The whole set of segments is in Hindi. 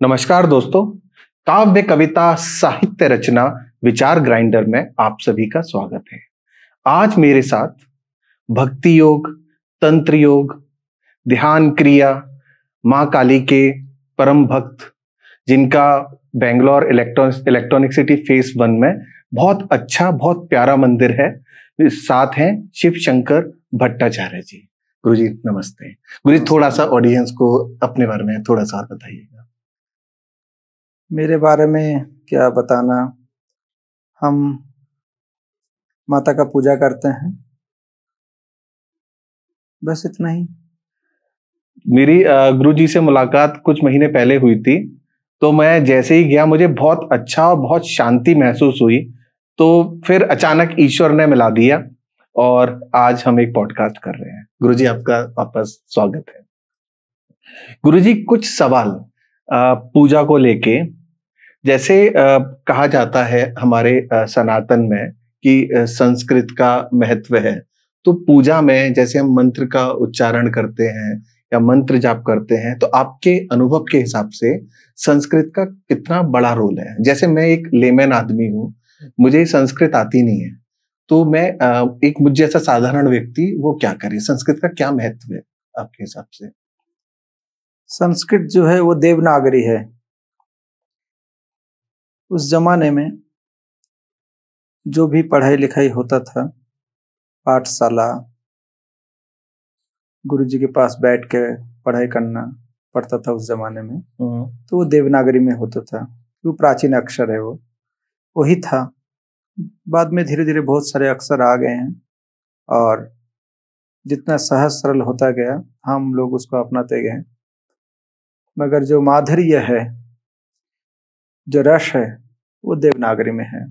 नमस्कार दोस्तों, काव्य कविता साहित्य रचना विचार ग्राइंडर में आप सभी का स्वागत है। आज मेरे साथ भक्ति योग, तंत्र योग, ध्यान क्रिया, माँ काली के परम भक्त, जिनका बेंगलोर इलेक्ट्रॉनिक सिटी फेस 1 में बहुत अच्छा बहुत प्यारा मंदिर है, साथ हैं शिव शंकर भट्टाचार्य जी। गुरु जी नमस्ते। गुरु जी, थोड़ा सा ऑडियंस को अपने बारे में थोड़ा सा और बताइएगा। मेरे बारे में क्या बताना, हम माता का पूजा करते हैं, बस इतना ही। मेरी गुरु जी से मुलाकात कुछ महीने पहले हुई थी, तो मैं जैसे ही गया मुझे बहुत अच्छा और बहुत शांति महसूस हुई। तो फिर अचानक ईश्वर ने मिला दिया और आज हम एक पॉडकास्ट कर रहे हैं। गुरु जी आपका वापस स्वागत है। गुरु जी, कुछ सवाल पूजा को लेके। जैसे कहा जाता है हमारे सनातन में कि संस्कृत का महत्व है, तो पूजा में जैसे हम मंत्र का उच्चारण करते हैं या मंत्र जाप करते हैं, तो आपके अनुभव के हिसाब से संस्कृत का कितना बड़ा रोल है? जैसे मैं एक लेमैन आदमी हूँ, मुझे संस्कृत आती नहीं है, तो मैं एक मुझ जैसा साधारण व्यक्ति वो क्या करे? संस्कृत का क्या महत्व है आपके हिसाब से? संस्कृत जो है वो देवनागरी है। उस जमाने में जो भी पढ़ाई लिखाई होता था, पाठशाला, गुरु जी के पास बैठ के पढ़ाई करना पड़ता था उस जमाने में, तो वो देवनागरी में होता था। वो प्राचीन अक्षर है, वो वही था। बाद में धीरे धीरे बहुत सारे अक्षर आ गए हैं और जितना सहज सरल होता गया हम लोग उसको अपनाते गए, मगर जो माधुर्य है, जो रस है, वो देवनागरी में है।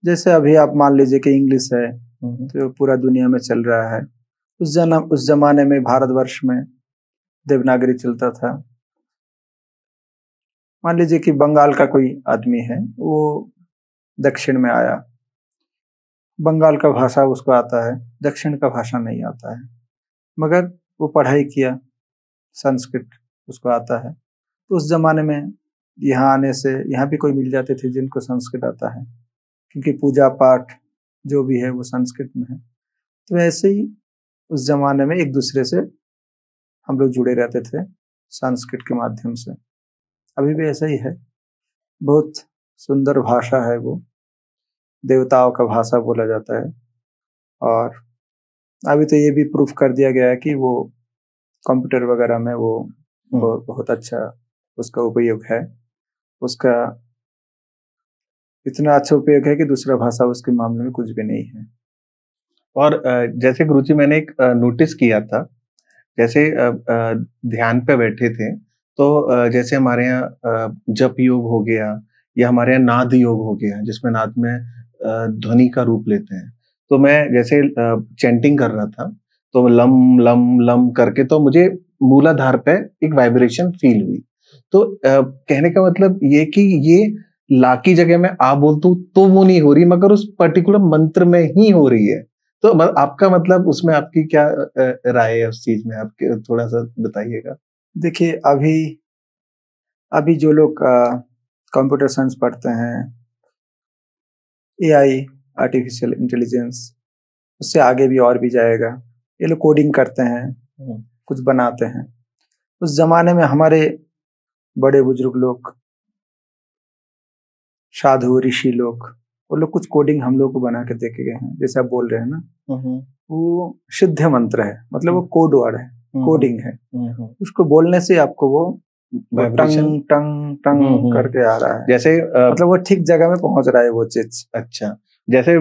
जैसे अभी आप मान लीजिए कि इंग्लिश है तो पूरा दुनिया में चल रहा है। उस जमाने में भारतवर्ष में देवनागरी चलता था। मान लीजिए कि बंगाल का कोई आदमी है, वो दक्षिण में आया, बंगाल का भाषा उसको आता है, दक्षिण का भाषा नहीं आता है, मगर वो पढ़ाई किया, संस्कृत उसको आता है। तो उस जमाने में यहाँ आने से यहाँ भी कोई मिल जाते थे जिनको संस्कृत आता है, क्योंकि पूजा पाठ जो भी है वो संस्कृत में है। तो ऐसे ही उस जमाने में एक दूसरे से हम लोग जुड़े रहते थे संस्कृत के माध्यम से। अभी भी ऐसा ही है। बहुत सुंदर भाषा है वो, देवताओं का भाषा बोला जाता है। और अभी तो ये भी प्रूफ कर दिया गया है कि वो कंप्यूटर वगैरह में वो बहुत अच्छा उसका उपयोग है। उसका इतना अच्छा उपयोग है कि दूसरा भाषा उसके मामले में कुछ भी नहीं है। और जैसे गुरुजी मैंने एक नोटिस किया था, जैसे ध्यान पे बैठे थे, तो जैसे हमारे यहाँ जप योग हो गया या हमारे यहाँ नाद योग हो गया, जिसमें नाद में ध्वनि का रूप लेते हैं। तो मैं जैसे चैंटिंग कर रहा था, तो लम लम लम करके तो मुझे मूलाधार पे एक वाइब्रेशन फील हुई। तो कहने का मतलब ये कि ये ला की जगह मैं आ बोल दूं तो वो नहीं हो रही, मगर उस पर्टिकुलर मंत्र में ही हो रही है। तो आपका मतलब उसमें आपकी क्या राय है उस चीज में? आपके थोड़ा सा बताइएगा। देखिए, अभी जो लोग कंप्यूटर साइंस पढ़ते हैं, एआई, आर्टिफिशियल इंटेलिजेंस, उससे आगे भी और भी जाएगा। ये लोग कोडिंग करते हैं, कुछ बनाते हैं। उस जमाने में हमारे बड़े बुजुर्ग लोग, साधु ऋषि लोग, वो लोग कुछ कोडिंग हम लोग को बना के देके गए हैं। जैसे आप बोल रहे हैं ना, वो शुद्ध मंत्र है, मतलब वो कोड वर्ड है, कोडिंग है। उसको बोलने से आपको वो टंग टंग टंग करके आ रहा है, जैसे मतलब वो ठीक जगह में पहुंच रहा है वो चीज। अच्छा, जैसे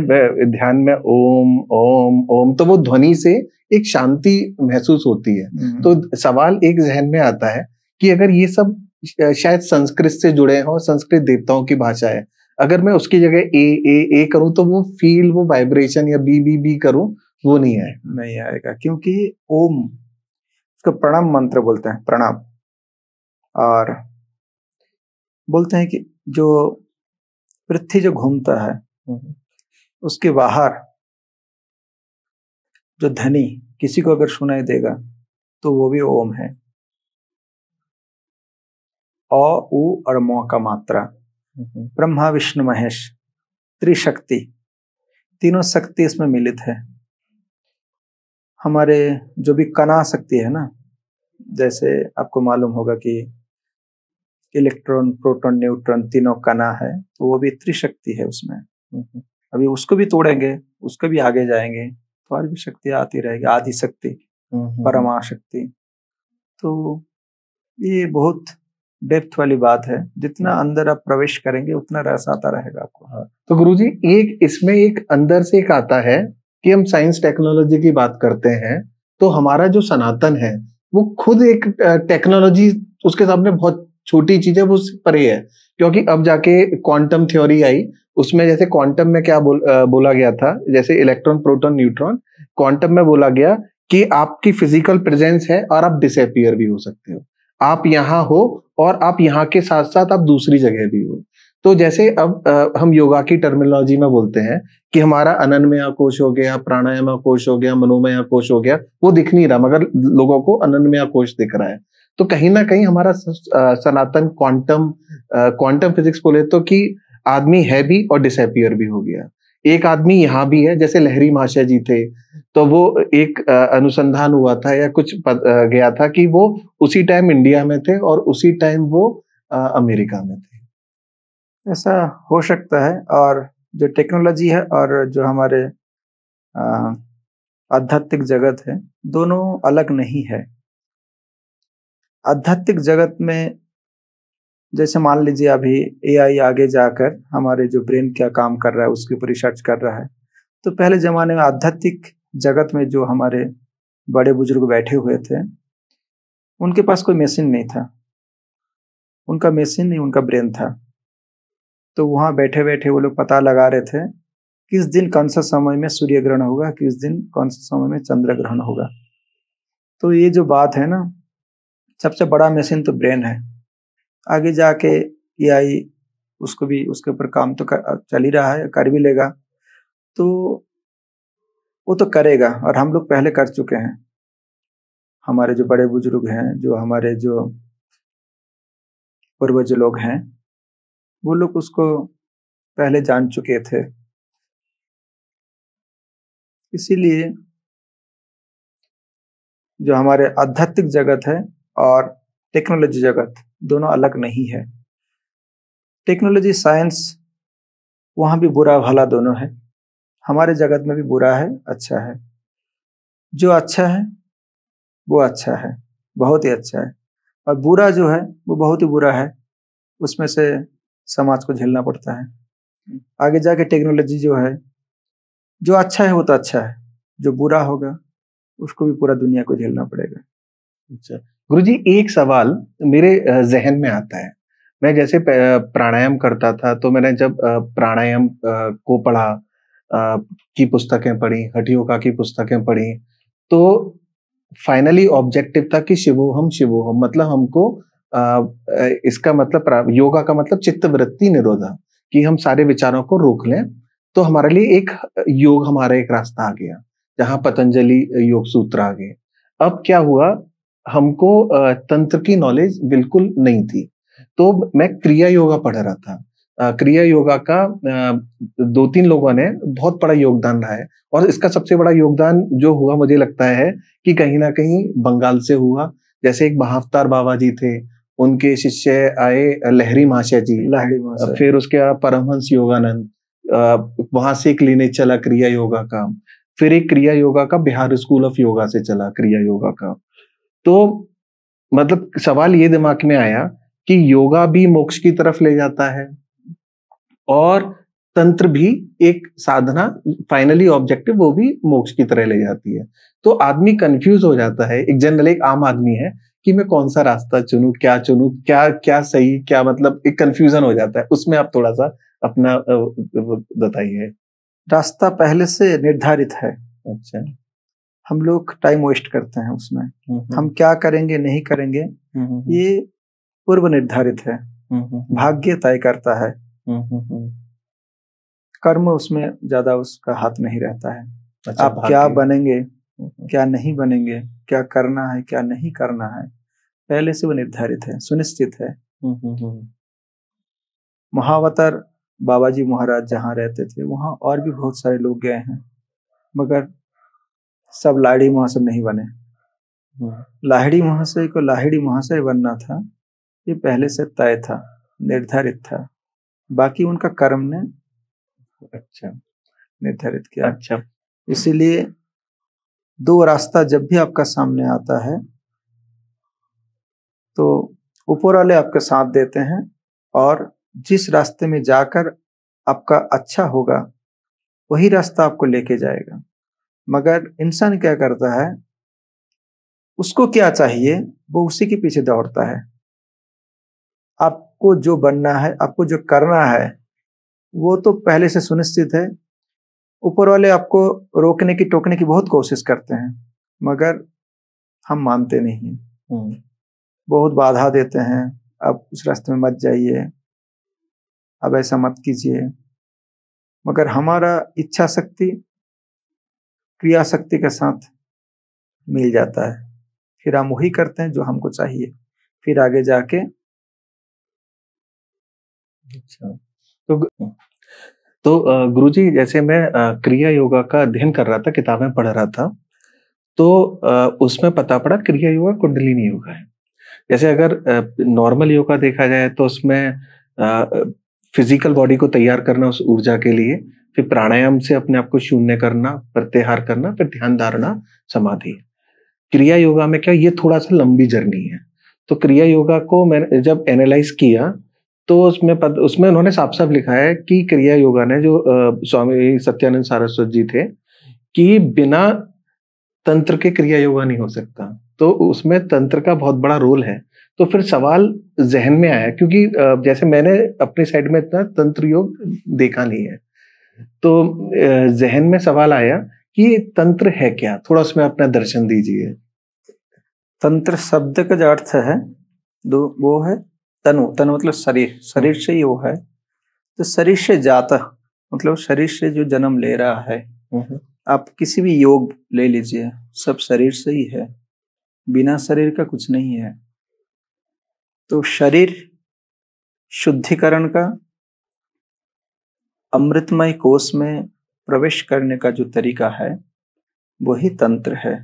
ध्यान में ओम ओम ओम, तो वो ध्वनि से एक शांति महसूस होती है। तो सवाल एक जहन में आता है कि अगर ये सब शायद संस्कृत से जुड़े हों, संस्कृत देवताओं की भाषा है, अगर मैं उसकी जगह ए करूं तो वो फील, वो वाइब्रेशन, या बी करूं वो नहीं आएगा, क्योंकि ओम उसको प्रणाम मंत्र बोलते हैं, प्रणाम। और बोलते हैं कि जो पृथ्वी जो घूमता है उसके बाहर जो ध्वनि किसी को अगर सुनाई देगा तो वो भी ओम है। अ उ और म का मात्रा। ब्रह्मा विष्णु महेश त्रिशक्ति, तीनों शक्ति इसमें मिलित है। हमारे जो भी कणा शक्ति है ना, जैसे आपको मालूम होगा कि इलेक्ट्रॉन प्रोटॉन न्यूट्रॉन तीनों कणा है, तो वो भी त्रिशक्ति है उसमें। अभी उसको भी तोड़ेंगे, उसको भी आगे जाएंगे तो और भी शक्ति आती रहेगी, आदि शक्ति, परमा शक्ति। तो ये बहुत डेप्थ वाली बात है, जितना अंदर आप प्रवेश करेंगे उतना रस आता रहेगा आपको। तो गुरुजी एक इसमें एक अंदर से एक आता है कि हम साइंस टेक्नोलॉजी की बात करते हैं, तो हमारा जो सनातन है वो खुद एक टेक्नोलॉजी उसके सामने बहुत छोटी चीज है, वो परे है। क्योंकि अब जाके क्वांटम थ्योरी आई, उसमें जैसे क्वांटम में क्या बोला गया था, जैसे इलेक्ट्रॉन प्रोटॉन न्यूट्रॉन, क्वांटम में बोला गया कि आपकी फिजिकल प्रेजेंस है और आप डिसअपियर भी हो सकते हो, आप यहाँ हो और आप यहाँ के साथ साथ आप दूसरी जगह भी हो। तो जैसे अब हम योगा की टर्मिनोलॉजी में बोलते हैं कि हमारा अनन्मय कोश हो गया, प्राणायाम कोश हो गया, मनोमय कोश हो गया, वो दिख नहीं रहा मगर लोगों को अनन्मय कोश दिख रहा है। तो कहीं ना कहीं हमारा सनातन क्वांटम फिजिक्स बोले तो कि आदमी है भी और डिसअपियर भी हो गया। एक आदमी यहाँ भी है, जैसे लहरी महाशय जी थे, तो वो एक अनुसंधान हुआ था या कुछ गया था कि वो उसी टाइम इंडिया में थे और उसी टाइम वो अमेरिका में थे। ऐसा हो सकता है। और जो टेक्नोलॉजी है और जो हमारे आध्यात्मिक जगत है, दोनों अलग नहीं है। आध्यात्मिक जगत में जैसे मान लीजिए अभी एआई आगे जाकर हमारे जो ब्रेन क्या काम कर रहा है उसके ऊपर रिसर्च कर रहा है, तो पहले जमाने में आध्यात्मिक जगत में जो हमारे बड़े बुजुर्ग बैठे हुए थे, उनके पास कोई मशीन नहीं था, उनका मशीन नहीं, उनका ब्रेन था। तो वहां बैठे बैठे वो लोग पता लगा रहे थे किस दिन कौन सा समय में सूर्य ग्रहण होगा, किस दिन कौन सा समय में चंद्र ग्रहण होगा। तो ये जो बात है ना, सबसे बड़ा मशीन तो ब्रेन है। आगे जाके एआई उसको भी उसके ऊपर काम तो चल ही रहा है, कर भी लेगा, तो वो तो करेगा और हम लोग पहले कर चुके हैं। हमारे जो बड़े बुजुर्ग हैं, जो हमारे जो पूर्वज लोग हैं, वो लोग उसको पहले जान चुके थे। इसीलिए जो हमारे आध्यात्मिक जगत है और टेक्नोलॉजी जगत दोनों अलग नहीं है। टेक्नोलॉजी साइंस वहां भी बुरा भला दोनों है, हमारे जगत में भी बुरा है, अच्छा है। जो अच्छा है वो अच्छा है, बहुत ही अच्छा है, और बुरा जो है वो बहुत ही बुरा है, उसमें से समाज को झेलना पड़ता है। आगे जाके टेक्नोलॉजी जो है, जो अच्छा है वो तो अच्छा है, जो बुरा होगा उसको भी पूरा दुनिया को झेलना पड़ेगा। अच्छा गुरुजी, एक सवाल मेरे जहन में आता है। मैं जैसे प्राणायाम करता था, तो मैंने जब प्राणायाम को पढ़ा, की पुस्तकें पढ़ी, हठयोगा की पुस्तकें पढ़ी, तो फाइनली ऑब्जेक्टिव था कि शिवोहम शिवोहम, मतलब हमको इसका मतलब योगा का मतलब चित्त वृत्ति निरोधा, कि हम सारे विचारों को रोक लें। तो हमारे लिए एक योग, हमारा एक रास्ता आ गया, जहां पतंजलि योग सूत्र आ गए। अब क्या हुआ, हमको तंत्र की नॉलेज बिल्कुल नहीं थी, तो मैं क्रिया योगा पढ़ रहा था। क्रिया योगा का 2-3 लोगों ने बहुत बड़ा योगदान रहा है, और इसका सबसे बड़ा योगदान जो हुआ मुझे लगता है कि कहीं ना कहीं बंगाल से हुआ। जैसे एक महाअवतार बाबा जी थे, उनके शिष्य आए लहरी महाशय जी, फिर उसके बाद परमहंस योगानंद, वहां से एक लिनेज चला क्रिया योगा का, फिर एक क्रिया योगा का बिहार स्कूल ऑफ योगा से चला क्रिया योगा का। तो मतलब सवाल ये दिमाग में आया कि योगा भी मोक्ष की तरफ ले जाता है और तंत्र भी एक साधना, फाइनली ऑब्जेक्टिव वो भी मोक्ष की तरह ले जाती है। तो आदमी कंफ्यूज हो जाता है, एक जनरल एक आम आदमी है कि मैं कौन सा रास्ता चुनूं, क्या क्या सही, क्या मतलब एक कंफ्यूजन हो जाता है। उसमें आप थोड़ा सा अपना बताइए। रास्ता पहले से निर्धारित है। अच्छा, हम लोग टाइम वेस्ट करते हैं उसमें, हम क्या करेंगे नहीं करेंगे ये पूर्व निर्धारित है, भाग्य तय करता है, कर्म उसमें ज्यादा उसका हाथ नहीं रहता है। अच्छा, आप क्या बनेंगे, क्या नहीं बनेंगे, क्या करना है क्या नहीं करना है, पहले से वो निर्धारित है, सुनिश्चित है। महावतर बाबा जी महाराज जहाँ रहते थे वहाँ और भी बहुत सारे लोग गए हैं, मगर सब लाहिड़ी महाशय नहीं बने। लाहिड़ी महाशय को लाहिड़ी महाशय बनना था, ये पहले से तय था, निर्धारित था। बाकी उनका कर्म ने निर्धारित किया। इसीलिए दो रास्ता जब भी आपका सामने आता है तो ऊपर वाले आपके साथ देते हैं, और जिस रास्ते में जाकर आपका अच्छा होगा वही रास्ता आपको लेके जाएगा। मगर इंसान क्या करता है, उसको क्या चाहिए वो उसी के पीछे दौड़ता है। आपको जो बनना है, आपको जो करना है वो तो पहले से सुनिश्चित है। ऊपर वाले आपको रोकने की टोकने की बहुत कोशिश करते हैं, मगर हम मानते नहीं हैं, बहुत बाधा देते हैं। अब उस रास्ते में मत जाइए, अब ऐसा मत कीजिए। मगर हमारा इच्छा शक्ति क्रिया शक्ति के साथ मिल जाता है, फिर हम वही करते हैं जो हमको चाहिए, फिर आगे जाके। अच्छा, तो गुरुजी, जैसे मैं क्रिया योगा का अध्ययन कर रहा था, किताबें पढ़ रहा था, तो उसमें पता पड़ा क्रिया योगा कुंडलिनी योगा है। जैसे अगर नॉर्मल योगा देखा जाए तो उसमें फिजिकल बॉडी को तैयार करना उस ऊर्जा के लिए, फिर प्राणायाम से अपने आप को शून्य करना, प्रत्याहार करना, फिर ध्यान धारणा, समाधि। क्रिया योगा में क्या, ये थोड़ा सा लंबी जर्नी है। तो क्रिया योगा को मैंने जब एनालाइज किया तो उसमें उन्होंने साफ साफ लिखा है कि क्रिया योगा ने, जो स्वामी सत्यानंद सरस्वती जी थे, कि बिना तंत्र के क्रिया योगा नहीं हो सकता। तो उसमें तंत्र का बहुत बड़ा रोल है। तो फिर सवाल जहन में आया, क्योंकि जैसे मैंने अपनी साइड में इतना तंत्र योग देखा नहीं है, तो जहन में सवाल आया कि तंत्र है क्या, थोड़ा उसमें अपना दर्शन दीजिए। तंत्र शब्द का जो अर्थ है वो है तनु। तनु मतलब शरीर, शरीर से ही वो है। तो शरीर से जाता मतलब शरीर से जो जन्म ले रहा है। आप किसी भी योग ले लीजिए, सब शरीर से ही है, बिना शरीर का कुछ नहीं है। तो शरीर शुद्धिकरण का, अमृतमय कोश में प्रवेश करने का जो तरीका है वही तंत्र है।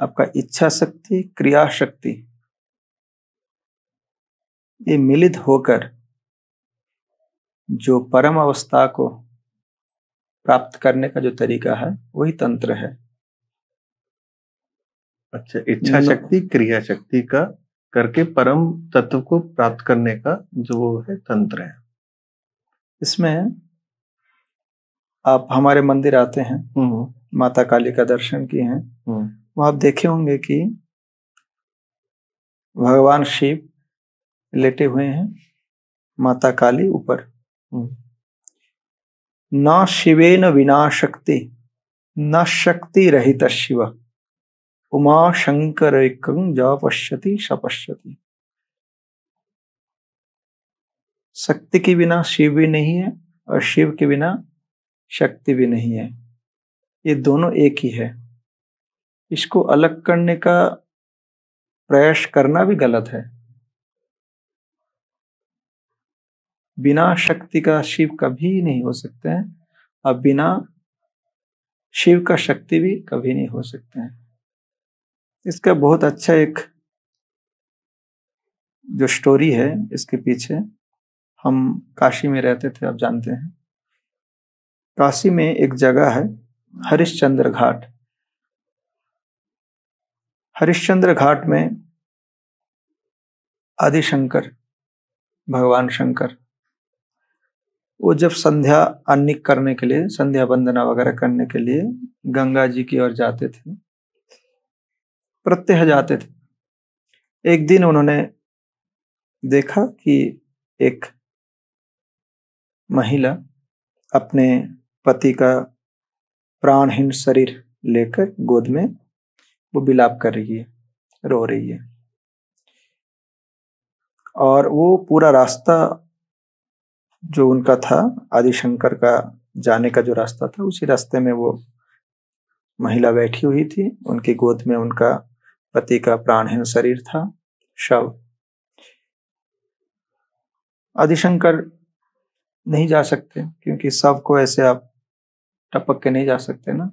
आपका इच्छा शक्ति, क्रिया शक्ति, ये मिलित होकर जो परम अवस्था को प्राप्त करने का जो तरीका है वही तंत्र है। अच्छा, इच्छा शक्ति क्रिया शक्ति का करके परम तत्व को प्राप्त करने का जो वो है तंत्र है। इसमें आप हमारे मंदिर आते हैं, माता काली का दर्शन किए हैं, वहां आप देखे होंगे कि भगवान शिव लेटे हुए हैं, माता काली ऊपर। न शिवेन विना शक्ति, न शक्ति रहित शिव, उमा शंकर एकं ज पश्यति स पश्यति। शक्ति के बिना शिव भी नहीं है और शिव के बिना शक्ति भी नहीं है, ये दोनों एक ही है। इसको अलग करने का प्रयास करना भी गलत है। बिना शक्ति का शिव कभी नहीं हो सकते हैं, और बिना शिव का शक्ति भी कभी नहीं हो सकते हैं। इसका बहुत अच्छा एक जो स्टोरी है इसके पीछे, हम काशी में रहते थे, आप जानते हैं। काशी में एक जगह है हरिश्चंद्र घाट। हरिश्चंद्र घाट में आदि शंकर, भगवान शंकर, वो जब संध्या अन्निक करने के लिए, संध्या वंदना वगैरह करने के लिए गंगा जी की ओर जाते थे, प्रत्यह जाते थे। एक दिन उन्होंने देखा कि एक महिला अपने पति का प्राणहीन शरीर लेकर गोद में वो विलाप कर रही है, रो रही है। और वो पूरा रास्ता जो उनका था, आदि शंकर का जाने का जो रास्ता था, उसी रास्ते में वो महिला बैठी हुई थी। उनकी गोद में उनका पति का प्राणहीन शरीर था, शव। आदिशंकर नहीं जा सकते, क्योंकि सबको ऐसे आप टपक के नहीं जा सकते ना।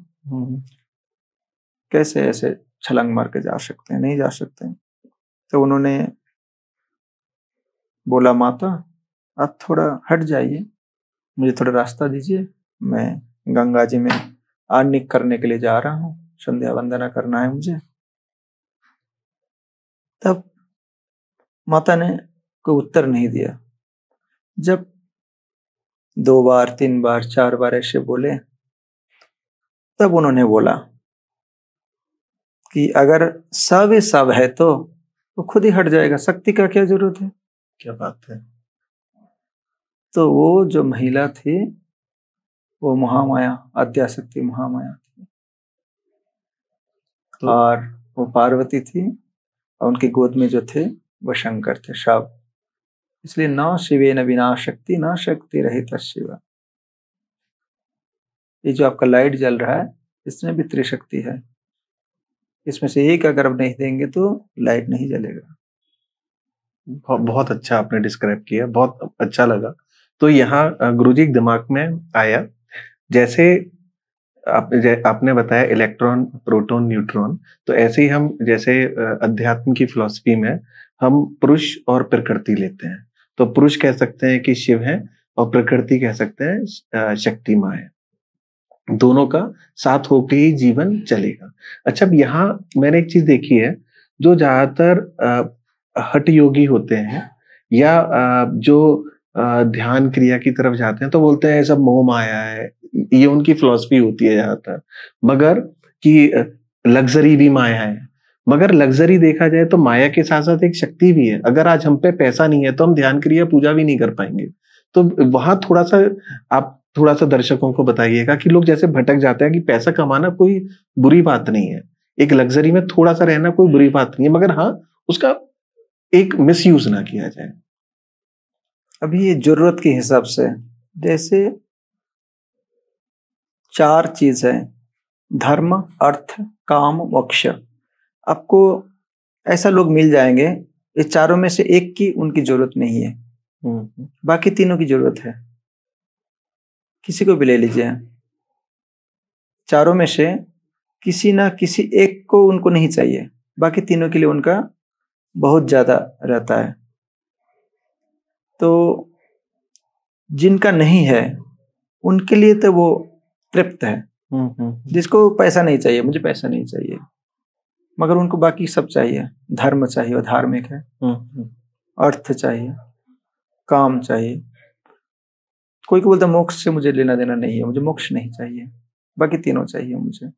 कैसे ऐसे छलांग मार के जा सकते हैं? नहीं जा सकते। तो उन्होंने बोला, माता आप थोड़ा हट जाइए, मुझे थोड़ा रास्ता दीजिए, मैं गंगा जी में आह्निक करने के लिए जा रहा हूँ, संध्या वंदना करना है मुझे। तब माता ने कोई उत्तर नहीं दिया। जब 2 बार 3 बार 4 बार ऐसे बोले, तब उन्होंने बोला कि अगर सब सब है तो खुद ही हट जाएगा, शक्ति का क्या जरूरत है। क्या बात है। तो वो जो महिला थी वो महामाया, आद्याशक्ति महामाया थी। तो और वो पार्वती थी, और उनकी गोद में जो थे वो शंकर थे सब। इसलिए न शिवे न बिना शक्ति, न शक्ति रहित शिव। ये जो आपका लाइट जल रहा है, इसमें भी त्रिशक्ति है। इसमें से एक अगर आप नहीं देंगे तो लाइट नहीं जलेगा। बहुत अच्छा आपने डिस्क्राइब किया, बहुत अच्छा लगा। तो यहाँ गुरुजी के दिमाग में आया, जैसे आपने बताया इलेक्ट्रॉन, प्रोटॉन, न्यूट्रॉन, तो ऐसे ही हम जैसे अध्यात्म की फिलॉसफी में हम पुरुष और प्रकृति लेते हैं। तो पुरुष कह सकते हैं कि शिव है, और प्रकृति कह सकते हैं शक्ति माँ है। दोनों का साथ होके ही जीवन चलेगा। अच्छा, अब यहाँ मैंने एक चीज देखी है, जो ज्यादातर हठ योगी होते हैं या जो ध्यान क्रिया की तरफ जाते हैं, तो बोलते हैं सब मोह माया है, ये उनकी फिलॉसफी होती है ज्यादातर। मगर कि लग्जरी भी माया है, मगर लग्जरी देखा जाए तो माया के साथ साथ एक शक्ति भी है। अगर आज हम पे पैसा नहीं है तो हम ध्यान क्रिया पूजा भी नहीं कर पाएंगे। तो वहां थोड़ा सा आप थोड़ा सा दर्शकों को बताइएगा कि लोग जैसे भटक जाते हैं कि पैसा कमाना कोई बुरी बात नहीं है, एक लग्जरी में थोड़ा सा रहना कोई बुरी बात नहीं है, मगर हाँ उसका एक मिसयूज ना किया जाए। अभी ये जरूरत के हिसाब से, जैसे 4 चीज है, धर्म, अर्थ, काम, मोक्ष। आपको ऐसा लोग मिल जाएंगे, इस चारों में से एक की उनकी जरूरत नहीं है, बाकी तीनों की जरूरत है। किसी को भी ले लीजिए, चारों में से किसी ना किसी एक को उनको नहीं चाहिए, बाकी तीनों के लिए उनका बहुत ज्यादा रहता है। तो जिनका नहीं है उनके लिए तो वो तृप्त है। जिसको पैसा नहीं चाहिए, मुझे पैसा नहीं चाहिए, मगर उनको बाकी सब चाहिए। धर्म चाहिए, वो धार्मिक है। अर्थ चाहिए, काम चाहिए। कोई को बोलता मोक्ष से मुझे लेना देना नहीं है, मुझे मोक्ष नहीं चाहिए, बाकी तीनों चाहिए मुझे।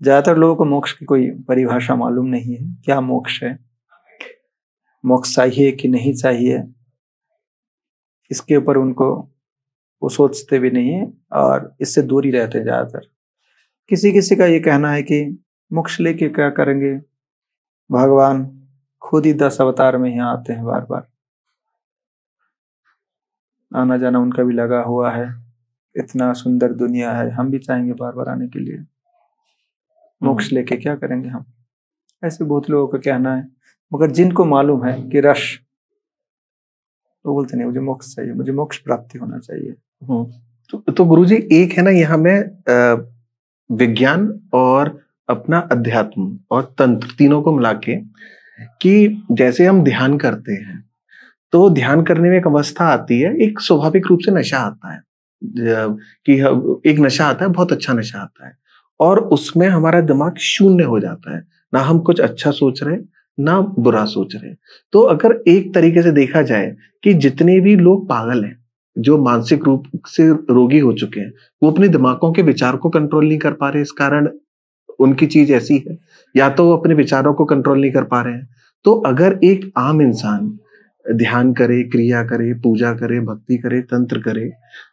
ज्यादातर लोगों को मोक्ष की कोई परिभाषा मालूम नहीं है, क्या मोक्ष है, मोक्ष चाहिए कि नहीं चाहिए, इसके ऊपर उनको वो सोचते भी नहीं है, और इससे दूर ही रहते हैं ज्यादातर। किसी किसी का ये कहना है कि मोक्ष लेके क्या करेंगे, भगवान खुद ही 10 अवतार में यहाँ आते हैं, बार बार आना जाना उनका भी लगा हुआ है। इतना सुंदर दुनिया है, हम भी चाहेंगे बार बार आने के लिए, मोक्ष लेके क्या करेंगे हम। ऐसे बहुत लोगों का कहना है, मगर जिनको मालूम है कि रश, वो बोलते नहीं मुझे मोक्ष चाहिए, मुझे मोक्ष प्राप्ति होना चाहिए। तो गुरुजी एक है ना, यहाँ में विज्ञान और अपना अध्यात्म और तंत्र तीनों को मिला के, कि जैसे हम ध्यान करते हैं तो ध्यान करने में एक अवस्था आती है, एक स्वाभाविक रूप से नशा आता है, कि एक नशा आता है, बहुत अच्छा नशा आता है, और उसमें हमारा दिमाग शून्य हो जाता है, ना हम कुछ अच्छा सोच रहे ना बुरा सोच रहे। तो अगर एक तरीके से देखा जाए कि जितने भी लोग पागल हैं, जो मानसिक रूप से रोगी हो चुके हैं, वो अपने दिमागों के विचार को कंट्रोल नहीं कर पा रहे, इस कारण उनकी चीज ऐसी है, या तो वो अपने विचारों को कंट्रोल नहीं कर पा रहे हैं। तो अगर एक आम इंसान ध्यान करे, क्रिया करे, पूजा करे, भक्ति करे, तंत्र करे,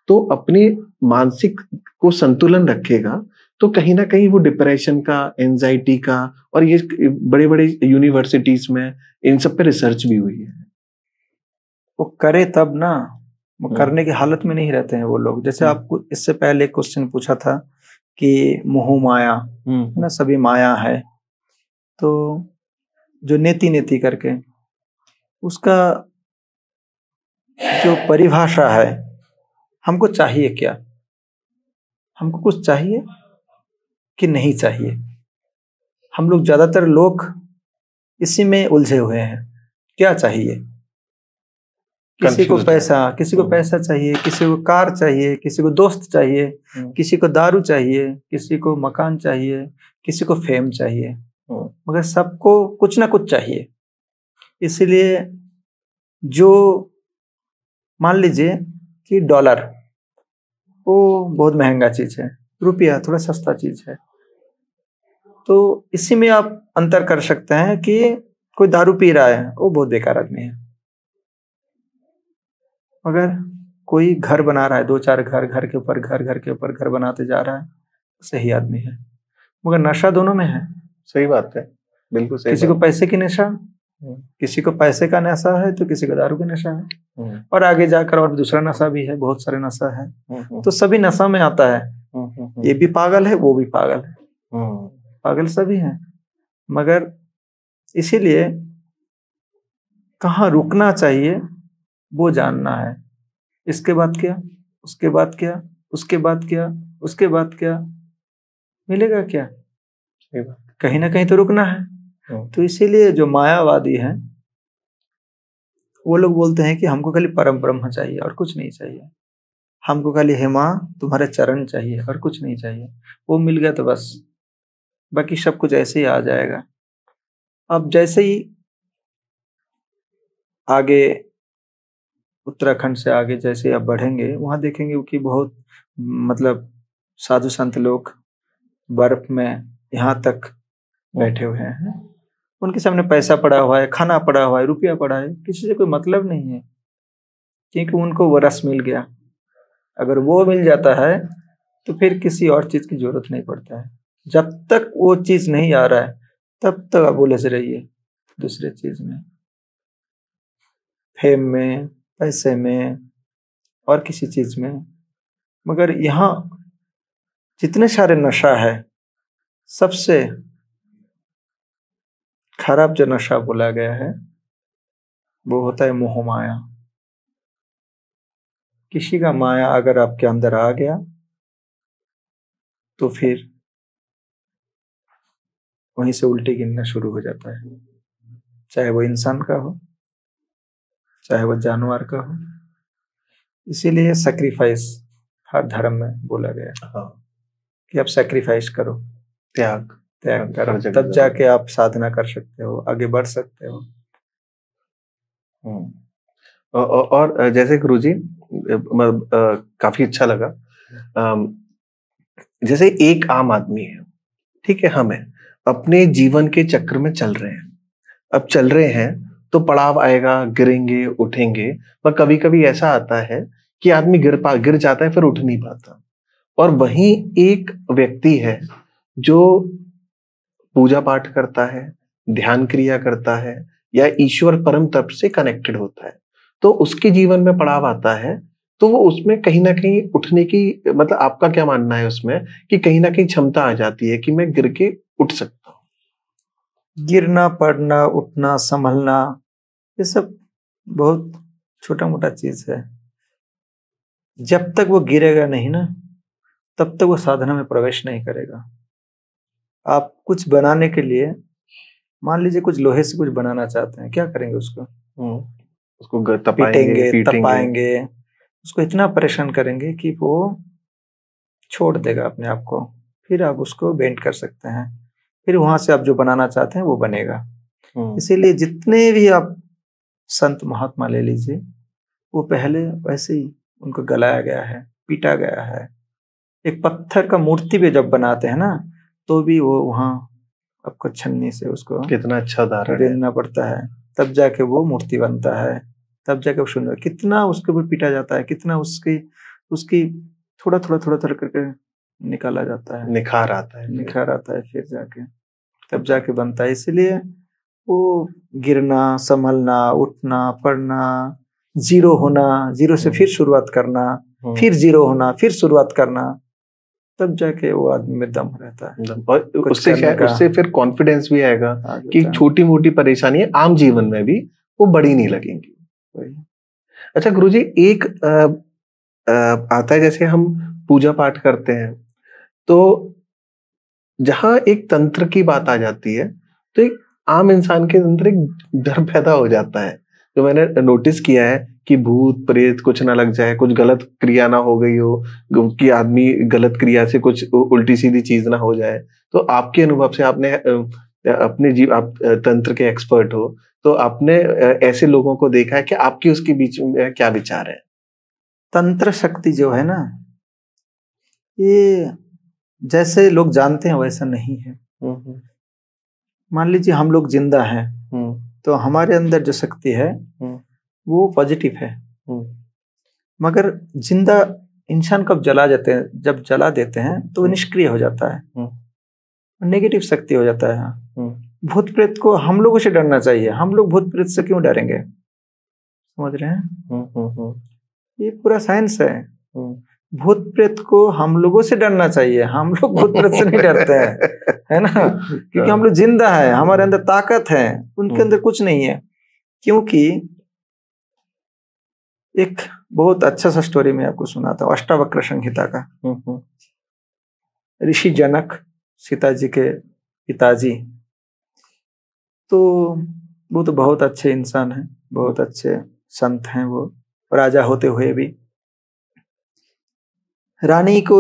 तो अपने मानसिक को संतुलन रखेगा, तो कहीं ना कहीं वो डिप्रेशन का, एंजाइटी का, और ये बड़े बड़े यूनिवर्सिटीज में इन सब पे रिसर्च भी हुई है। वो करे तब ना, वो करने की हालत में नहीं रहते हैं वो लोग। जैसे आपको इससे पहले क्वेश्चन पूछा था कि मोह माया है ना, सभी माया है। तो जो नेति नेति करके, उसका जो परिभाषा है, हमको चाहिए क्या, हमको कुछ चाहिए कि नहीं चाहिए। हम लोग ज्यादातर लोग इसी में उलझे हुए हैं, क्या चाहिए। किसी को पैसा चाहिए, किसी को कार चाहिए, किसी को दोस्त चाहिए, किसी को दारू चाहिए, किसी को मकान चाहिए, किसी को फेम चाहिए, मगर सबको कुछ ना कुछ चाहिए। इसलिए जो मान लीजिए कि डॉलर वो बहुत महंगा चीज है, रुपया थोड़ा सस्ता चीज है, तो इसी में आप अंतर कर सकते हैं कि कोई दारू पी रहा है वो बहुत बेकार आदमी है, मगर कोई घर बना रहा है, 2-4 घर के ऊपर घर बनाते जा रहा है, सही आदमी है। मगर नशा दोनों में है। सही बात है, बिल्कुल सही। किसी को पैसे की नशा, किसी को पैसे का नशा है, तो किसी को दारू का नशा है, और आगे जाकर और दूसरा नशा भी है, बहुत सारे नशा है। तो सभी नशा में आता है, ये भी पागल है, वो भी पागल है, पागल सभी हैं। मगर इसीलिए कहाँ रुकना चाहिए वो जानना है। इसके बाद क्या, उसके बाद क्या, उसके बाद क्या, उसके बाद क्या, मिलेगा क्या? कहीं ना कहीं तो रुकना है। तो इसीलिए जो मायावादी हैं वो लोग बोलते हैं कि हमको खाली परम ब्रह्म चाहिए और कुछ नहीं चाहिए, हमको खाली हे माँ तुम्हारे चरण चाहिए और कुछ नहीं चाहिए। वो मिल गया तो बस, बाकी सब कुछ ऐसे ही आ जाएगा। अब जैसे ही आगे उत्तराखंड से आगे जैसे आप बढ़ेंगे, वहां देखेंगे कि बहुत मतलब साधु संत लोग बर्फ में यहाँ तक बैठे हुए हैं, उनके सामने पैसा पड़ा हुआ है, खाना पड़ा हुआ है, रुपया पड़ा है, किसी से कोई मतलब नहीं है, क्योंकि उनको वो रस मिल गया। अगर वो मिल जाता है तो फिर किसी और चीज की जरूरत नहीं पड़ता है। जब तक वो चीज नहीं आ रहा है तब तक आप बोले से रहिए दूसरे चीज में, फेम में, पैसे में और किसी चीज में। मगर यहाँ जितने सारे नशा है, सबसे खराब जो नशा बोला गया है वो होता है मोह माया। किसी का माया अगर आपके अंदर आ गया तो फिर वहीं से उल्टी गिनना शुरू हो जाता है, चाहे वो इंसान का हो, चाहे वो जानवर का हो। इसीलिए सैक्रिफाइस हर धर्म में बोला गया कि आप सैक्रिफाइस करो, त्याग करो, तब जाके आप साधना कर सकते हो, आगे बढ़ सकते हो। और जैसे गुरुजी काफी अच्छा लगा, जैसे एक आम आदमी है, ठीक है, हम हैं अपने जीवन के चक्र में चल रहे हैं, अब चल रहे हैं तो पड़ाव आएगा, गिरेंगे उठेंगे, पर कभी कभी ऐसा आता है कि आदमी गिर जाता है, फिर उठ नहीं पाता। और वहीं एक व्यक्ति है जो पूजा पाठ करता है, ध्यान क्रिया करता है, या ईश्वर परम तत्व से कनेक्टेड होता है, तो उसके जीवन में पड़ाव आता है, तो वो उसमें कहीं ना कहीं उठने की, मतलब आपका क्या मानना है उसमें कि कहीं ना कहीं क्षमता आ जाती है कि मैं गिर के उठ सकता हूँ? गिरना, पड़ना, उठना, संभलना, ये सब बहुत छोटा मोटा चीज है। जब तक वो गिरेगा नहीं ना, तब तक वो साधना में प्रवेश नहीं करेगा। आप कुछ बनाने के लिए, मान लीजिए कुछ लोहे से कुछ बनाना चाहते हैं, क्या करेंगे उसको? उसको पीटेंगे, तपाएंगे, उसको इतना परेशान करेंगे कि वो छोड़ देगा अपने आप को, फिर आप उसको बेंड कर सकते हैं, फिर वहां से आप जो बनाना चाहते हैं वो बनेगा। इसीलिए जितने भी आप संत महात्मा ले लीजिए, वो पहले वैसे ही उनको गलाया गया है, पीटा गया है। एक पत्थर का मूर्ति भी जब बनाते हैं ना, तो भी वो वहां आपको छन्नी से उसको कितना अच्छा उदाहरण देना पड़ता है, तब जाके वो मूर्ति बनता है, तब जाके वो सुंदर। कितना उसके ऊपर पीटा जाता है, कितना उसकी थोड़ा करके निकाला जाता है, निखार आता है, फिर जाके तब जाके बनता है। इसलिए वो गिरना, संभलना, उठना, पड़ना, जीरो होना, जीरो से फिर शुरुआत करना, फिर जीरो होना, फिर शुरुआत करना, तब जाके वो आदमी में दम रहता है। और उससे फिर कॉन्फिडेंस भी आएगा कि छोटी मोटी परेशानी आम जीवन में भी वो बड़ी नहीं लगेंगी। अच्छा गुरुजी, एक आता है जैसे हम पूजा पाठ करते हैं, तो जहाँ एक तंत्र की बात आ जाती है, तो एक आम इंसान के अंदर एक डर पैदा हो जाता है। जो मैंने नोटिस किया है कि भूत प्रेत कुछ ना लग जाए, कुछ गलत क्रिया ना हो गई हो, कि आदमी गलत क्रिया से कुछ उल्टी सीधी चीज ना हो जाए। तो आपके अनुभव से, आपने अपने जीव आप तंत्र के एक्सपर्ट हो, तो आपने ऐसे लोगों को देखा है कि आपकी उसके बीच में क्या विचार है? तंत्र शक्ति जो है ना, ये जैसे लोग जानते हैं वैसा नहीं है। मान लीजिए हम लोग जिंदा हैं, तो हमारे अंदर जो शक्ति है वो पॉजिटिव है। मगर जिंदा इंसान कब जला जाते हैं, जब जला देते हैं तो वो निष्क्रिय हो जाता है, नेगेटिव शक्ति हो जाता है। भूत प्रेत को हम लोगों से डरना चाहिए। हम लोग भूत प्रेत से क्यों डरेंगे? समझ रहे हैं? ये पूरा साइंस है। भूत प्रेत को हम लोगों से डरना चाहिए, हम लोग भूत प्रेत से नहीं डरते हैं, है ना? क्योंकि हम लोग जिंदा है, हमारे अंदर ताकत है, उनके अंदर कुछ नहीं है। क्योंकि एक बहुत अच्छा सा स्टोरी मैं आपको सुनाता हूँ, अष्टावक्र संहिता का। ऋषि जनक, सीता जी के पिताजी, तो वो तो बहुत अच्छे इंसान हैं, बहुत अच्छे संत हैं। वो राजा होते हुए भी रानी को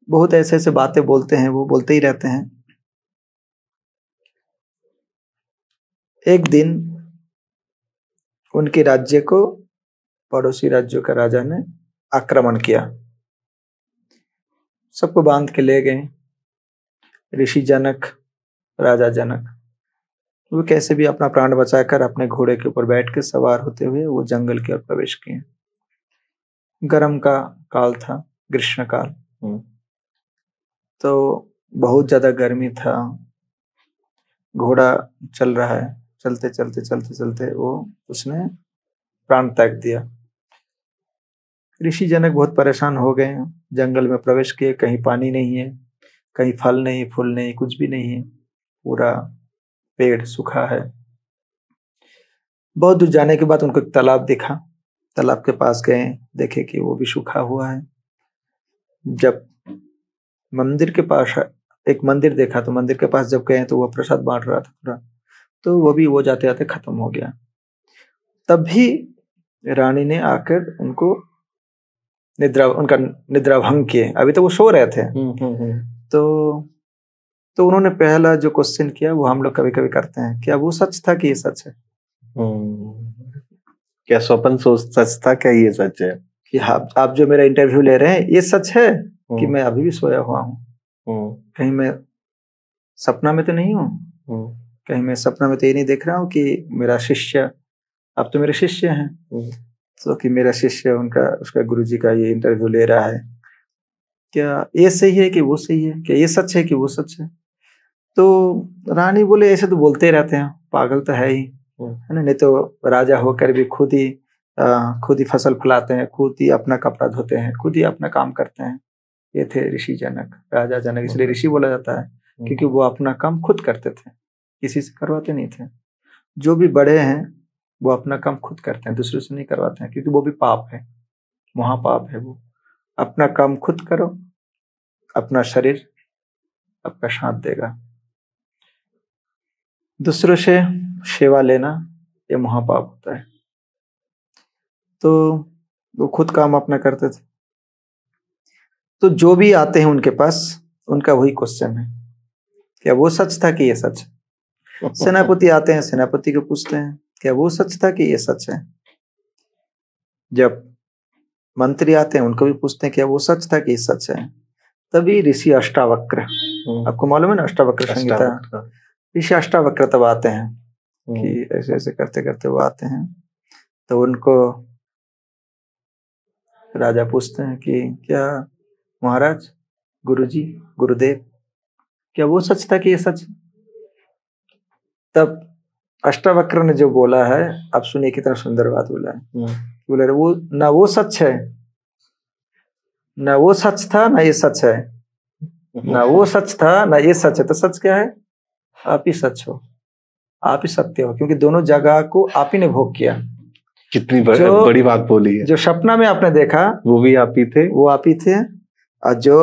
बहुत ऐसे ऐसे बातें बोलते हैं, वो बोलते ही रहते हैं। एक दिन उनके राज्य को पड़ोसी राज्यों का राजा ने आक्रमण किया, सबको बांध के ले गए। ऋषि जनक, राजा जनक, वो कैसे भी अपना प्राण बचाकर अपने घोड़े के ऊपर बैठ के सवार होते हुए वो जंगल की ओर प्रवेश किए। गर्म का काल था, ग्रीष्म काल, तो बहुत ज्यादा गर्मी था। घोड़ा चल रहा है, चलते चलते चलते चलते वो उसने प्राण त्याग दिया। ऋषि जनक बहुत परेशान हो गए, जंगल में प्रवेश किए। कहीं पानी नहीं है, कहीं फल नहीं, फूल नहीं, कुछ भी नहीं है, पूरा पेड़ सूखा है। बहुत दूर जाने के बाद उनको एक तालाब दिखा, तालाब के पास गए, देखे कि वो भी सूखा हुआ है। जब मंदिर के पास एक मंदिर देखा, तो मंदिर के पास जब गए तो वह प्रसाद बांट रहा था पूरा, तो वो भी वो जाते जाते खत्म हो गया। तभी रानी ने आकर उनको उनका निद्रा भंग किए। अभी तो वो सो रहे थे। तो उन्होंने पहला जो क्वेश्चन किया वो हम लोग कभी कभी करते हैं, क्या वो सच था कि ये सच है? क्या स्वप्न सच था, क्या ये सच है? कि आप जो मेरा इंटरव्यू ले रहे हैं ये सच है कि मैं अभी भी सोया हुआ हूँ? कहीं मैं सपना में तो नहीं हूँ? कहीं मैं सपना में तो ये नहीं देख रहा हूँ कि मेरा शिष्य, अब तो मेरे शिष्य हैं, तो कि मेरा शिष्य उसका गुरुजी का ये इंटरव्यू ले रहा है, क्या ये सही है कि वो सही है, क्या ये सच है कि वो सच है? तो रानी बोले, ऐसे तो बोलते रहते हैं, पागल तो है ही, है ना? नहीं तो राजा होकर भी खुद ही फसल फलाते हैं, खुद ही अपना कपड़ा धोते हैं, खुद ही अपना काम करते हैं। ये थे ऋषि जनक, राजा जनक। इसलिए ऋषि बोला जाता है क्योंकि वो अपना काम खुद करते थे, किसी से करवाते नहीं थे। जो भी बड़े हैं वो अपना काम खुद करते हैं, दूसरे से नहीं करवाते हैं, क्योंकि वो भी पाप है, महापाप है वो। अपना काम खुद करो, अपना शरीर आपका साथ देगा। दूसरों से सेवा लेना ये महापाप होता है। तो वो खुद काम अपना करते थे। तो जो भी आते हैं उनके पास, उनका वही क्वेश्चन है, क्या वो सच था कि ये सच है? सेनापति आते हैं, सेनापति को पूछते हैं, क्या वो सच था कि ये सच है? जब मंत्री आते हैं उनको भी पूछते हैं, क्या वो सच था कि ये सच है? तभी ऋषि अष्टावक्र, आपको मालूम है ना अष्टावक्र संहिता, ऋषि अष्टावक्र तब आते हैं कि ऐसे ऐसे करते करते वो आते हैं। तो उनको राजा पूछते हैं कि क्या महाराज, गुरुजी, गुरुदेव, क्या वो सच था कि ये सच? तब अष्टावक्र ने जो बोला है, आप सुनिए कितना सुंदर बात बोला है। बोले वो ना वो सच है, ना वो सच था, ना ये सच है, ना वो सच था ना ये सच है। तो सच क्या है? आप ही सच हो, आप ही सत्य हो, क्योंकि दोनों जगह को आप ही ने भोग किया। कितनी बड़ी बात बोली है। जो सपना में आपने देखा वो भी आप ही थे, वो आप ही थे, और जो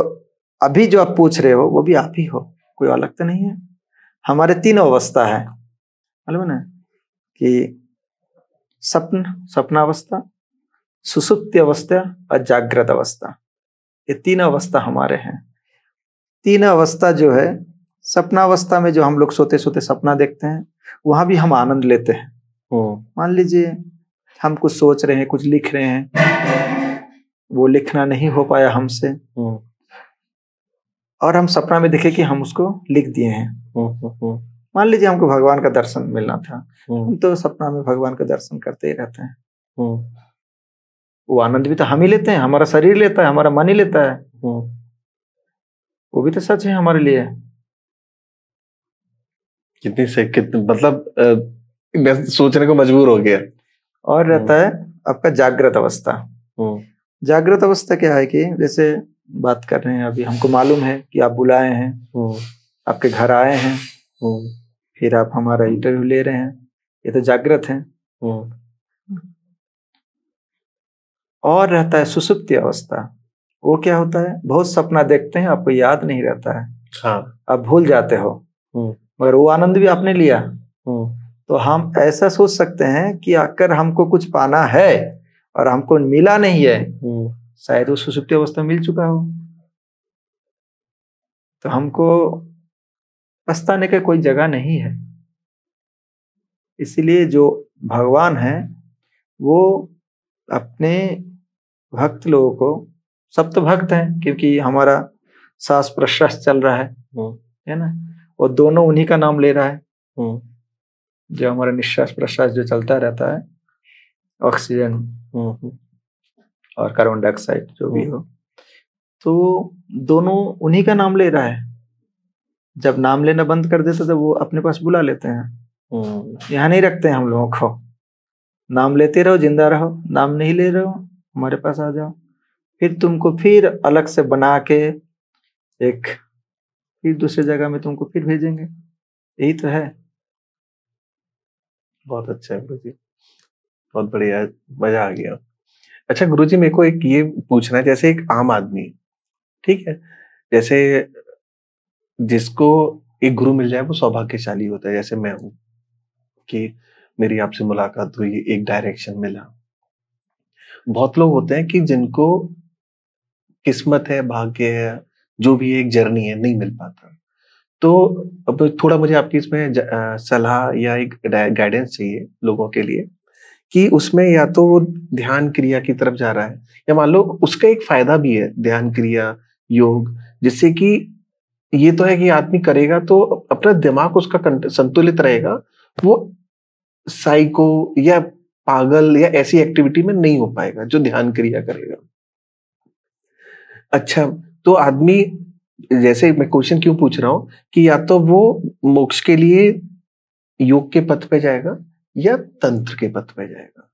अभी जो आप पूछ रहे हो वो भी आप ही हो, कोई अलग तो नहीं है। हमारे 3 अवस्था है, मालूम है ना, कि सपनावस्था, सुसुप्ति अवस्था और जागृत अवस्था, ये 3 अवस्था हमारे हैं। 3 अवस्था जो है, सपनावस्था में जो हम लोग सोते सोते सपना देखते हैं, वहां भी हम आनंद लेते हैं। मान लीजिए हम कुछ सोच रहे हैं, कुछ लिख रहे हैं, वो लिखना नहीं हो पाया हमसे, और हम सपना में देखे कि हम उसको लिख दिए हैं। मान लीजिए हमको भगवान का दर्शन मिलना था, हम तो सपना में भगवान का दर्शन करते ही रहते हैं। वो आनंद भी तो हम ही लेते हैं, हमारा शरीर लेता है, हमारा मन ही लेता है। वो भी तो सच है हमारे लिए। कितनी मतलब मैं सोचने को मजबूर हो गया। और रहता है आपका जागृत अवस्था। जागृत अवस्था क्या है कि जैसे बात कर रहे हैं अभी, हमको मालूम है कि आप बुलाए हैं, आपके घर आए हैं, फिर आप हमारा इंटरव्यू ले रहे हैं, ये तो जागृत है। और रहता है सुसुप्ति अवस्था। वो क्या होता है, बहुत सपना देखते हैं, आपको याद नहीं रहता है, हाँ, आप भूल जाते हो, मगर वो आनंद भी आपने लिया। तो हम ऐसा सोच सकते हैं कि अगर हमको कुछ पाना है और हमको मिला नहीं है, शायद वो सुसुप्ति अवस्था मिल चुका हो, तो हमको पछताने का कोई जगह नहीं है। इसलिए जो भगवान है वो अपने भक्त लोगों को, सब तो भक्त हैं क्योंकि हमारा सांस प्रश्वास चल रहा है ना, वो दोनों उन्हीं का नाम ले रहा है। जो हमारा निश्वास प्रश्वास जो चलता रहता है, ऑक्सीजन और कार्बन डाइऑक्साइड जो भी हो, तो दोनों उन्हीं का नाम ले रहा है। जब नाम लेना बंद कर देते तो वो अपने पास बुला लेते हैं। यहाँ नहीं रखते हैं हम लोगों को, नाम लेते रहो, जिंदा रहो, नाम नहीं ले रहे हो हमारे पास आ जाओ, फिर तुमको फिर अलग से बना के एक फिर दूसरी जगह में तुमको फिर भेजेंगे। यही तो है। बहुत अच्छा है गुरुजी, बहुत बढ़िया, मजा आ गया। अच्छा गुरुजी, मेरे को एक ये पूछना है, जैसे एक आम आदमी, ठीक है, जैसे जिसको एक गुरु मिल जाए वो सौभाग्यशाली होता है, जैसे मैं हूं कि मेरी आपसे मुलाकात हुई, एक डायरेक्शन मिला। बहुत लोग होते हैं कि जिनको किस्मत है, भाग्य है, जो भी एक जर्नी है, नहीं मिल पाता। तो अब थोड़ा मुझे आपकी इसमें सलाह या एक गाइडेंस चाहिए लोगों के लिए कि उसमें या तो वो ध्यान क्रिया की तरफ जा रहा है, या मान लो उसका एक फायदा भी है ध्यान क्रिया योग, जिससे कि ये तो है कि आदमी करेगा तो अपना दिमाग उसका संतुलित रहेगा, वो साइको या पागल या ऐसी एक्टिविटी में नहीं हो पाएगा जो ध्यान क्रिया करेगा। अच्छा, तो आदमी, जैसे मैं क्वेश्चन क्यों पूछ रहा हूं कि या तो वो मोक्ष के लिए योग के पथ पे जाएगा या तंत्र के पथ पे जाएगा।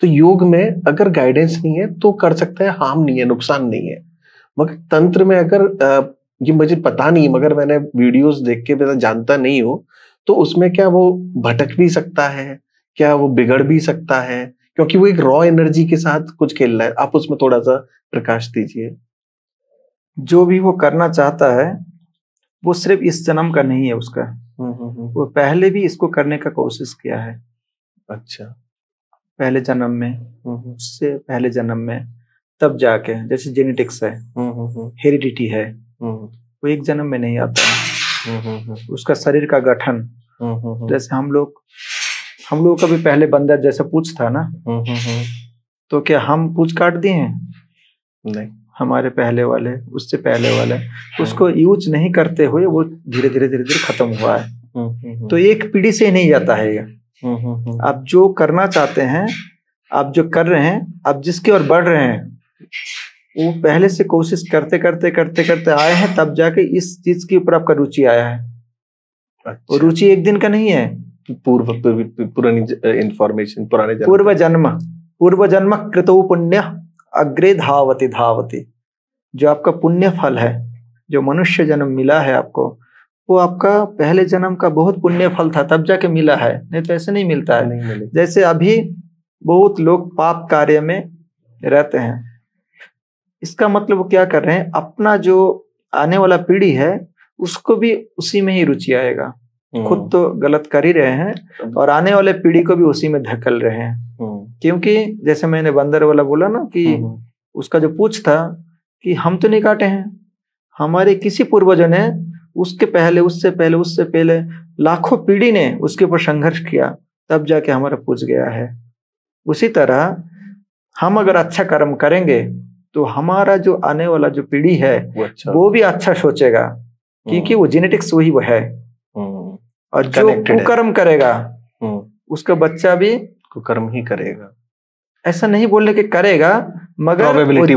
तो योग में अगर गाइडेंस नहीं है तो कर सकता है, हार्म नहीं है, नुकसान नहीं है। मगर तंत्र में अगर ये मुझे पता नहीं, मगर मैंने वीडियोस देख के मैं जानता नहीं हूँ, तो उसमें क्या वो भटक भी सकता है, क्या वो बिगड़ भी सकता है, क्योंकि वो एक रॉ एनर्जी के साथ कुछ खेल रहा है। आप उसमें थोड़ा सा प्रकाश दीजिए। जो भी वो करना चाहता है वो सिर्फ इस जन्म का नहीं है उसका, वो पहले भी इसको करने का कोशिश किया है। अच्छा, पहले जन्म में, उससे पहले जन्म में, तब जाके, जैसे जेनेटिक्स है, हेरिडिटी है, वो एक जन्म में नहीं आता है। उसका शरीर का गठन, जैसे हम लोग का भी पहले बंदर जैसा पूछ था ना, तो क्या हम पूछ काट दिए हैं? नहीं, हमारे पहले वाले, उससे पहले वाले, उसको यूज नहीं करते हुए वो धीरे धीरे खत्म हुआ है। तो एक पीढ़ी से नहीं जाता है ये। आप जो करना चाहते हैं, आप जो कर रहे हैं, आप जिसकी ओर बढ़ रहे हैं, वो पहले से कोशिश करते करते करते करते आए हैं, तब जाके इस चीज के ऊपर आपका रुचि आया है। अच्छा। और रुचि एक दिन का नहीं है, पुरानी इंफॉर्मेशन, पुराने पूर्व जन्म कृतो पुण्य अग्रे धावती धावती। जो आपका पुण्य फल है, जो मनुष्य जन्म मिला है आपको, वो आपका पहले जन्म का बहुत पुण्य फल था, तब जाके मिला है, नहीं तो ऐसे नहीं मिलता है। नहीं। जैसे अभी बहुत लोग पाप कार्य में रहते हैं। इसका मतलब वो क्या कर रहे हैं, अपना जो आने वाला पीढ़ी है उसको भी उसी में ही रुचि आएगा। खुद तो गलत कर ही रहे हैं और आने वाले पीढ़ी को भी उसी में धकेल रहे हैं। क्योंकि जैसे मैंने बंदर वाला बोला ना कि उसका जो पूंछ था कि हम तो नहीं काटे हैं, हमारे किसी पूर्वजों ने उसके पहले उससे पहले लाखों पीढ़ी ने उसके ऊपर संघर्ष किया, तब जाके हमारा पूछ गया है। उसी तरह हम अगर अच्छा कर्म करेंगे तो हमारा जो आने वाला जो पीढ़ी है वो भी अच्छा सोचेगा, क्योंकि वो जेनेटिक्स वही वो है। और जो कुकर्म करेगा उसका बच्चा भी कुकर्म ही करेगा। ऐसा नहीं बोलने के करेगा, मगर प्रोबेबिलिटी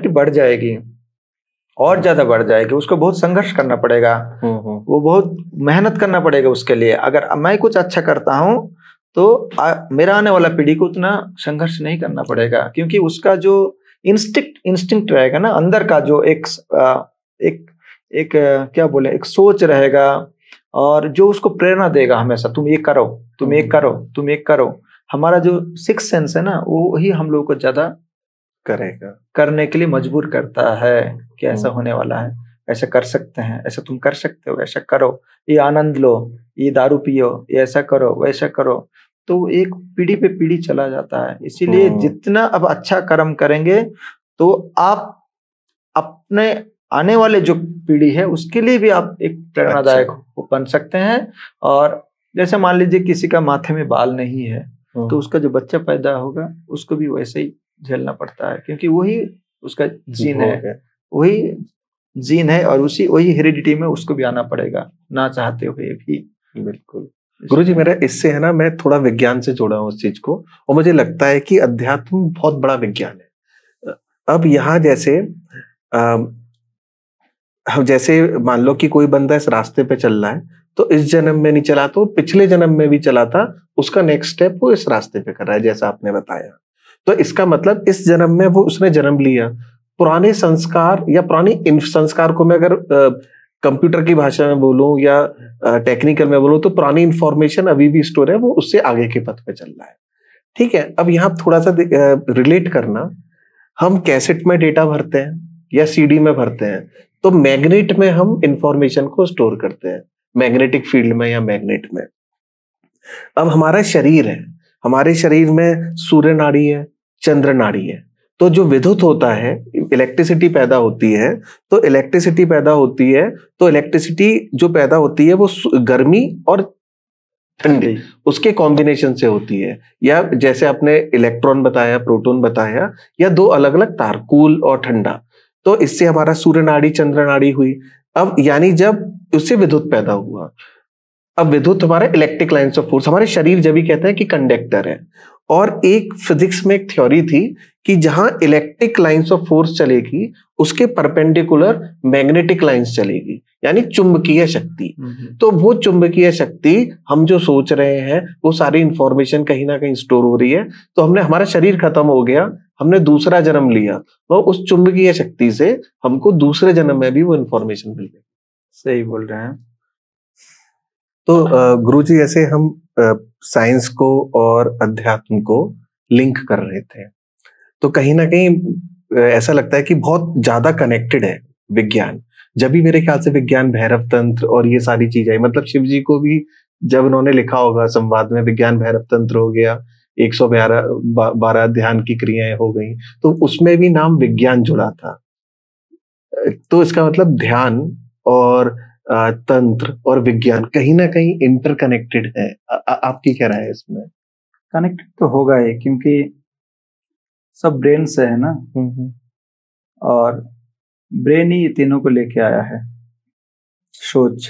बढ़ जाएगी और ज्यादा बढ़ जाएगी। उसको बहुत संघर्ष करना पड़ेगा, वो बहुत मेहनत करना पड़ेगा उसके लिए। अगर मैं कुछ अच्छा करता हूँ तो मेरा आने वाला पीढ़ी को उतना संघर्ष नहीं करना पड़ेगा, क्योंकि उसका जो इंस्टिंक्ट रहेगा ना अंदर का, जो एक क्या बोले, एक सोच रहेगा और जो उसको प्रेरणा देगा हमेशा, तुम ये करो, तुम ये करो, तुम ये करो। हमारा जो सिक्स सेंस है ना वो ही हम लोग को ज्यादा करेगा, करने के लिए मजबूर करता है कि ऐसा होने वाला है, ऐसा कर सकते हैं, ऐसा तुम कर सकते हो, ऐसा करो, ये आनंद लो, ये दारू पियो, ये ऐसा करो, वैसा करो। तो एक पीढ़ी पे पीढ़ी चला जाता है। इसीलिए जितना अब अच्छा कर्म करेंगे तो आप अपने आने वाले जो पीढ़ी है उसके लिए भी आप एक प्रेरणादायक बन सकते हैं। और जैसे मान लीजिए किसी का माथे में बाल नहीं है तो उसका जो बच्चा पैदा होगा उसको भी वैसे ही झेलना पड़ता है, क्योंकि वही उसका जीन है, वही जीन है और वही हेरिडिटी में उसको भी आना पड़ेगा, ना चाहते हुए भी। बिल्कुल गुरुजी, मेरा इससे है ना, मैं थोड़ा विज्ञान से जोड़ा हूँ उस चीज को, और मुझे लगता है कि अध्यात्म बहुत बड़ा विज्ञान है। अब यहाँ जैसे मान लो कि कोई बंदा इस रास्ते पे चल रहा है, तो इस जन्म में नहीं चला तो पिछले जन्म में भी चला था, उसका नेक्स्ट स्टेप वो इस रास्ते पे कर रहा है, जैसा आपने बताया। तो इसका मतलब इस जन्म में वो उसने जन्म लिया, पुराने संस्कार या पुरानी संस्कार को मैं अगर कंप्यूटर की भाषा में बोलूं या टेक्निकल में बोलूं तो पुरानी इंफॉर्मेशन अभी भी स्टोर है, वो उससे आगे के पथ पे चल रहा है। ठीक है, अब यहाँ थोड़ा सा रिलेट करना, हम कैसेट में डेटा भरते हैं या सीडी में भरते हैं, तो मैग्नेट में हम इंफॉर्मेशन को स्टोर करते हैं, मैग्नेटिक फील्ड में या मैग्नेट में। अब हमारा शरीर है, हमारे शरीर में सूर्य नाड़ी है, चंद्र नाड़ी है। तो जो विद्युत होता है, इलेक्ट्रिसिटी पैदा होती है, तो इलेक्ट्रिसिटी जो पैदा होती है वो गर्मी और ठंडी उसके कॉम्बिनेशन से होती है। या जैसे आपने इलेक्ट्रॉन बताया, प्रोटॉन बताया, या दो अलग अलग तार, कूल और ठंडा। तो इससे हमारा सूर्य नाड़ी चंद्र नाड़ी हुई। अब यानी जब उससे विद्युत पैदा हुआ, अब विद्युत हमारा इलेक्ट्रिक लाइन्स ऑफ फोर्स, हमारे शरीर जब भी कहते हैं कि कंडक्टर है। और एक फिजिक्स में एक थ्योरी थी कि जहां इलेक्ट्रिक लाइन्स ऑफ फोर्स चलेगी उसके परपेंडिकुलर मैग्नेटिक लाइन्स चलेगी, यानी चुंबकीय शक्ति। तो वो चुंबकीय शक्ति, हम जो सोच रहे हैं वो सारी इंफॉर्मेशन कहीं ना कहीं स्टोर हो रही है। तो हमारा शरीर खत्म हो गया, हमने दूसरा जन्म लिया, तो उस चुंबकीय शक्ति से हमको दूसरे जन्म में भी वो इंफॉर्मेशन मिल गई। सही बोल रहे हैं। तो गुरुजी, ऐसे हम साइंस को और अध्यात्म को लिंक कर रहे थे, तो कहीं ना कहीं ऐसा लगता है कि बहुत ज्यादा कनेक्टेड है विज्ञान। जब भी मेरे ख्याल से विज्ञान भैरव तंत्र और ये सारी चीज आई, मतलब शिव जी को भी जब उन्होंने लिखा होगा संवाद में, विज्ञान भैरव तंत्र हो गया, 112 ध्यान की क्रियाएं हो गई, तो उसमें भी नाम विज्ञान जुड़ा था। तो इसका मतलब ध्यान और तंत्र और विज्ञान कहीं ना कहीं इंटरकनेक्टेड है। आपकी क्या राय है इसमें? कनेक्टेड तो होगा ही, क्योंकि सब ब्रेन से है ना, और ब्रेन ही तीनों को लेके आया है। सोच,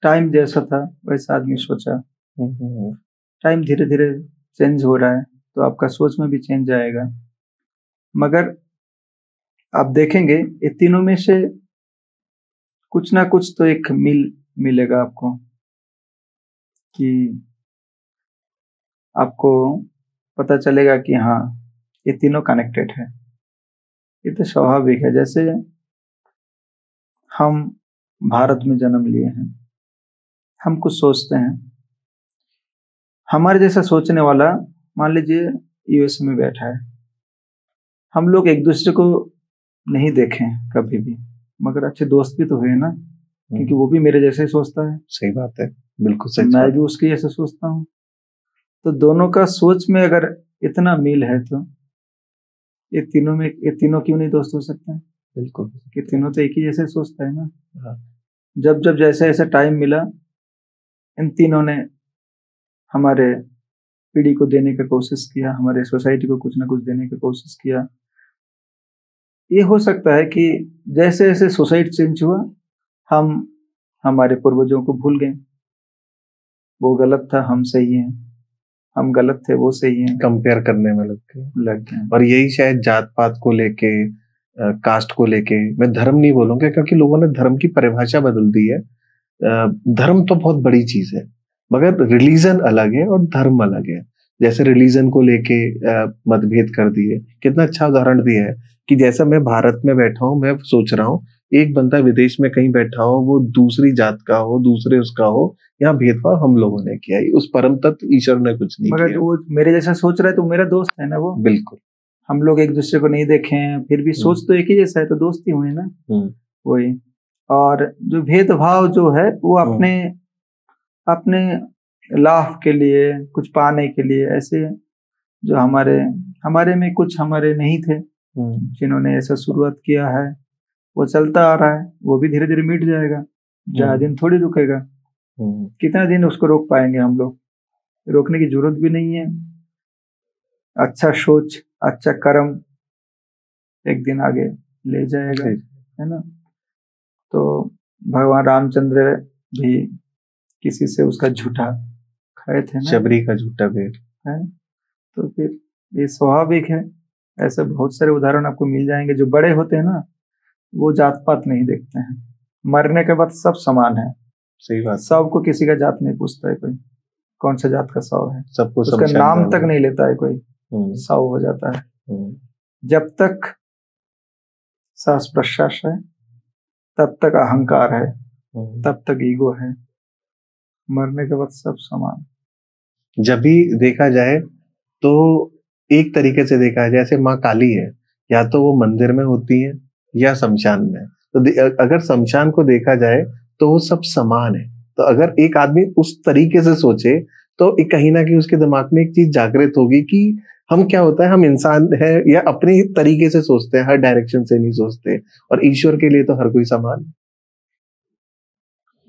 टाइम जैसा था वैसा आदमी सोचा, टाइम धीरे धीरे चेंज हो रहा है तो आपका सोच में भी चेंज आएगा। मगर आप देखेंगे ये तीनों में से कुछ ना कुछ तो एक मिलेगा आपको, कि आपको पता चलेगा कि हाँ ये तीनों कनेक्टेड है। ये तो स्वाभाविक है। जैसे हम भारत में जन्म लिए हैं, हम कुछ सोचते हैं, हमारे जैसा सोचने वाला, मान लीजिए यूएस में बैठा है, हम लोग एक दूसरे को नहीं देखे कभी भी, मगर अच्छे दोस्त भी तो हुए ना, क्योंकि वो भी मेरे जैसे ही सोचता है। सही बात है, बिल्कुल सच मैं बात भी उसके जैसे सोचता हूँ। तो दोनों का सोच में अगर इतना मेल है तो ये तीनों क्यों नहीं दोस्त हो सकते हैं? बिल्कुल, कि तीनों तो एक ही जैसे सोचता है ना। हाँ। जब जब जैसे जैसे टाइम मिला, इन तीनों ने हमारे पीढ़ी को देने का कोशिश किया, हमारे सोसाइटी को कुछ ना कुछ देने की कोशिश किया। ये हो सकता है कि जैसे जैसे सोसाइटी चेंज हुआ, हम हमारे पूर्वजों को भूल गए। वो गलत था, हम सही हैं, हम गलत थे, वो सही हैं, कंपेयर करने में लग गए। और यही शायद जात पात को लेके, कास्ट को लेके, मैं धर्म नहीं बोलूंगा क्योंकि लोगों ने धर्म की परिभाषा बदल दी है। धर्म तो बहुत बड़ी चीज है, मगर रिलीजन अलग है और धर्म अलग है। जैसे रिलीजन को लेके मतभेद कर दिए। कितना अच्छा उदाहरण दिया है कि जैसा मैं भारत में बैठा हूँ, मैं सोच रहा हूँ एक बंदा विदेश में कहीं बैठा हो, वो दूसरी जात का हो, दूसरे उसका हो, यहाँ भेदभाव हम लोगों ने किया है। उस परम तत्व ईश्वर ने कुछ नहीं मगर किया। वो मेरे जैसा सोच रहा है तो मेरा दोस्त है ना वो। बिल्कुल। हम लोग एक दूसरे को नहीं देखे हैं, फिर भी सोच तो एक ही जैसा है, तो दोस्ती हुए ना। वही। और जो भेदभाव जो है वो अपने अपने लाभ के लिए, कुछ पाने के लिए, ऐसे जो हमारे में कुछ हमारे नहीं थे, जिन्होंने ऐसा शुरुआत किया है, वो चलता आ रहा है, वो भी धीरे धीरे मिट जाएगा। ज्यादा दिन थोड़ी रुकेगा। कितना दिन उसको रोक पाएंगे हम लोग? रोकने की जरूरत भी नहीं है। अच्छा सोच, अच्छा कर्म एक दिन आगे ले जाएगा, है ना। तो भगवान रामचंद्र भी किसी से उसका झूठा खाए थे ना, शबरी का झूठा बेर है। तो फिर ये स्वाभाविक है। ऐसे बहुत सारे उदाहरण आपको मिल जाएंगे। जो बड़े होते हैं ना, वो जात पात नहीं देखते हैं। मरने के बाद सब समान है। सही बात। सबको, किसी का जात नहीं पूछता है कोई, कौन सा जात का शव है, सबको उसका नाम तक नहीं लेता है कोई, शव हो जाता है। जब तक सांस प्रश्वास है, तब तक अहंकार है, तब तक ईगो है। मरने के बाद सब समान। जब भी देखा जाए तो एक तरीके से देखा है, जैसे माँ काली है, या तो वो मंदिर में होती है या शमशान में। तो अगर शमशान को देखा जाए तो वो सब समान है। तो अगर एक आदमी उस तरीके से सोचे तो कहीं ना कहीं उसके दिमाग में एक चीज जागृत होगी कि हम क्या होता है, हम इंसान है या अपने तरीके से सोचते हैं, हर डायरेक्शन से नहीं सोचते, और ईश्वर के लिए तो हर कोई समान।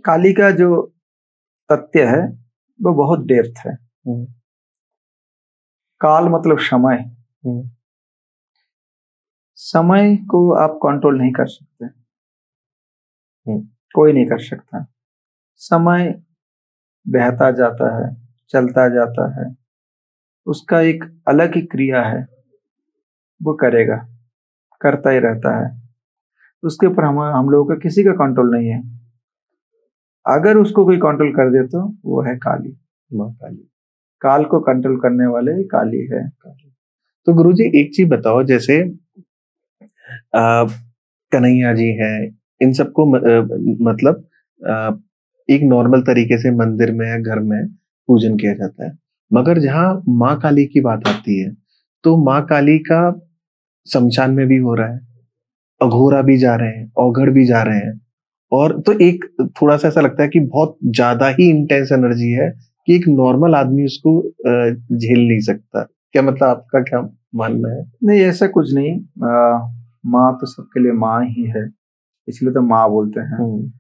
काली का जो तथ्य है वो बहुत डेप्थ है। काल मतलब समय। समय को आप कंट्रोल नहीं कर सकते, कोई नहीं कर सकता। समय बहता जाता है, चलता जाता है, उसका एक अलग ही क्रिया है, वो करेगा, करता ही रहता है। उसके ऊपर हम लोगों का किसी का कंट्रोल नहीं है। अगर उसको कोई कंट्रोल कर दे तो वो है काली। माँ काली। काल को कंट्रोल करने वाले काली है। तो गुरुजी एक चीज बताओ, जैसे कन्हैया जी हैं, इन सबको मतलब एक नॉर्मल तरीके से मंदिर में या घर में पूजन किया जाता है, मगर जहाँ माँ काली की बात आती है तो माँ काली का शमशान में भी हो रहा है, अघोरा भी जा रहे हैं, औघड़ भी जा रहे हैं, और तो एक थोड़ा सा ऐसा लगता है कि बहुत ज्यादा ही इंटेंस एनर्जी है कि एक नॉर्मल आदमी उसको झेल नहीं सकता। क्या मतलब, आपका क्या मानना है? नहीं, ऐसा कुछ नहीं। माँ तो सबके लिए माँ ही है, इसलिए तो माँ बोलते हैं।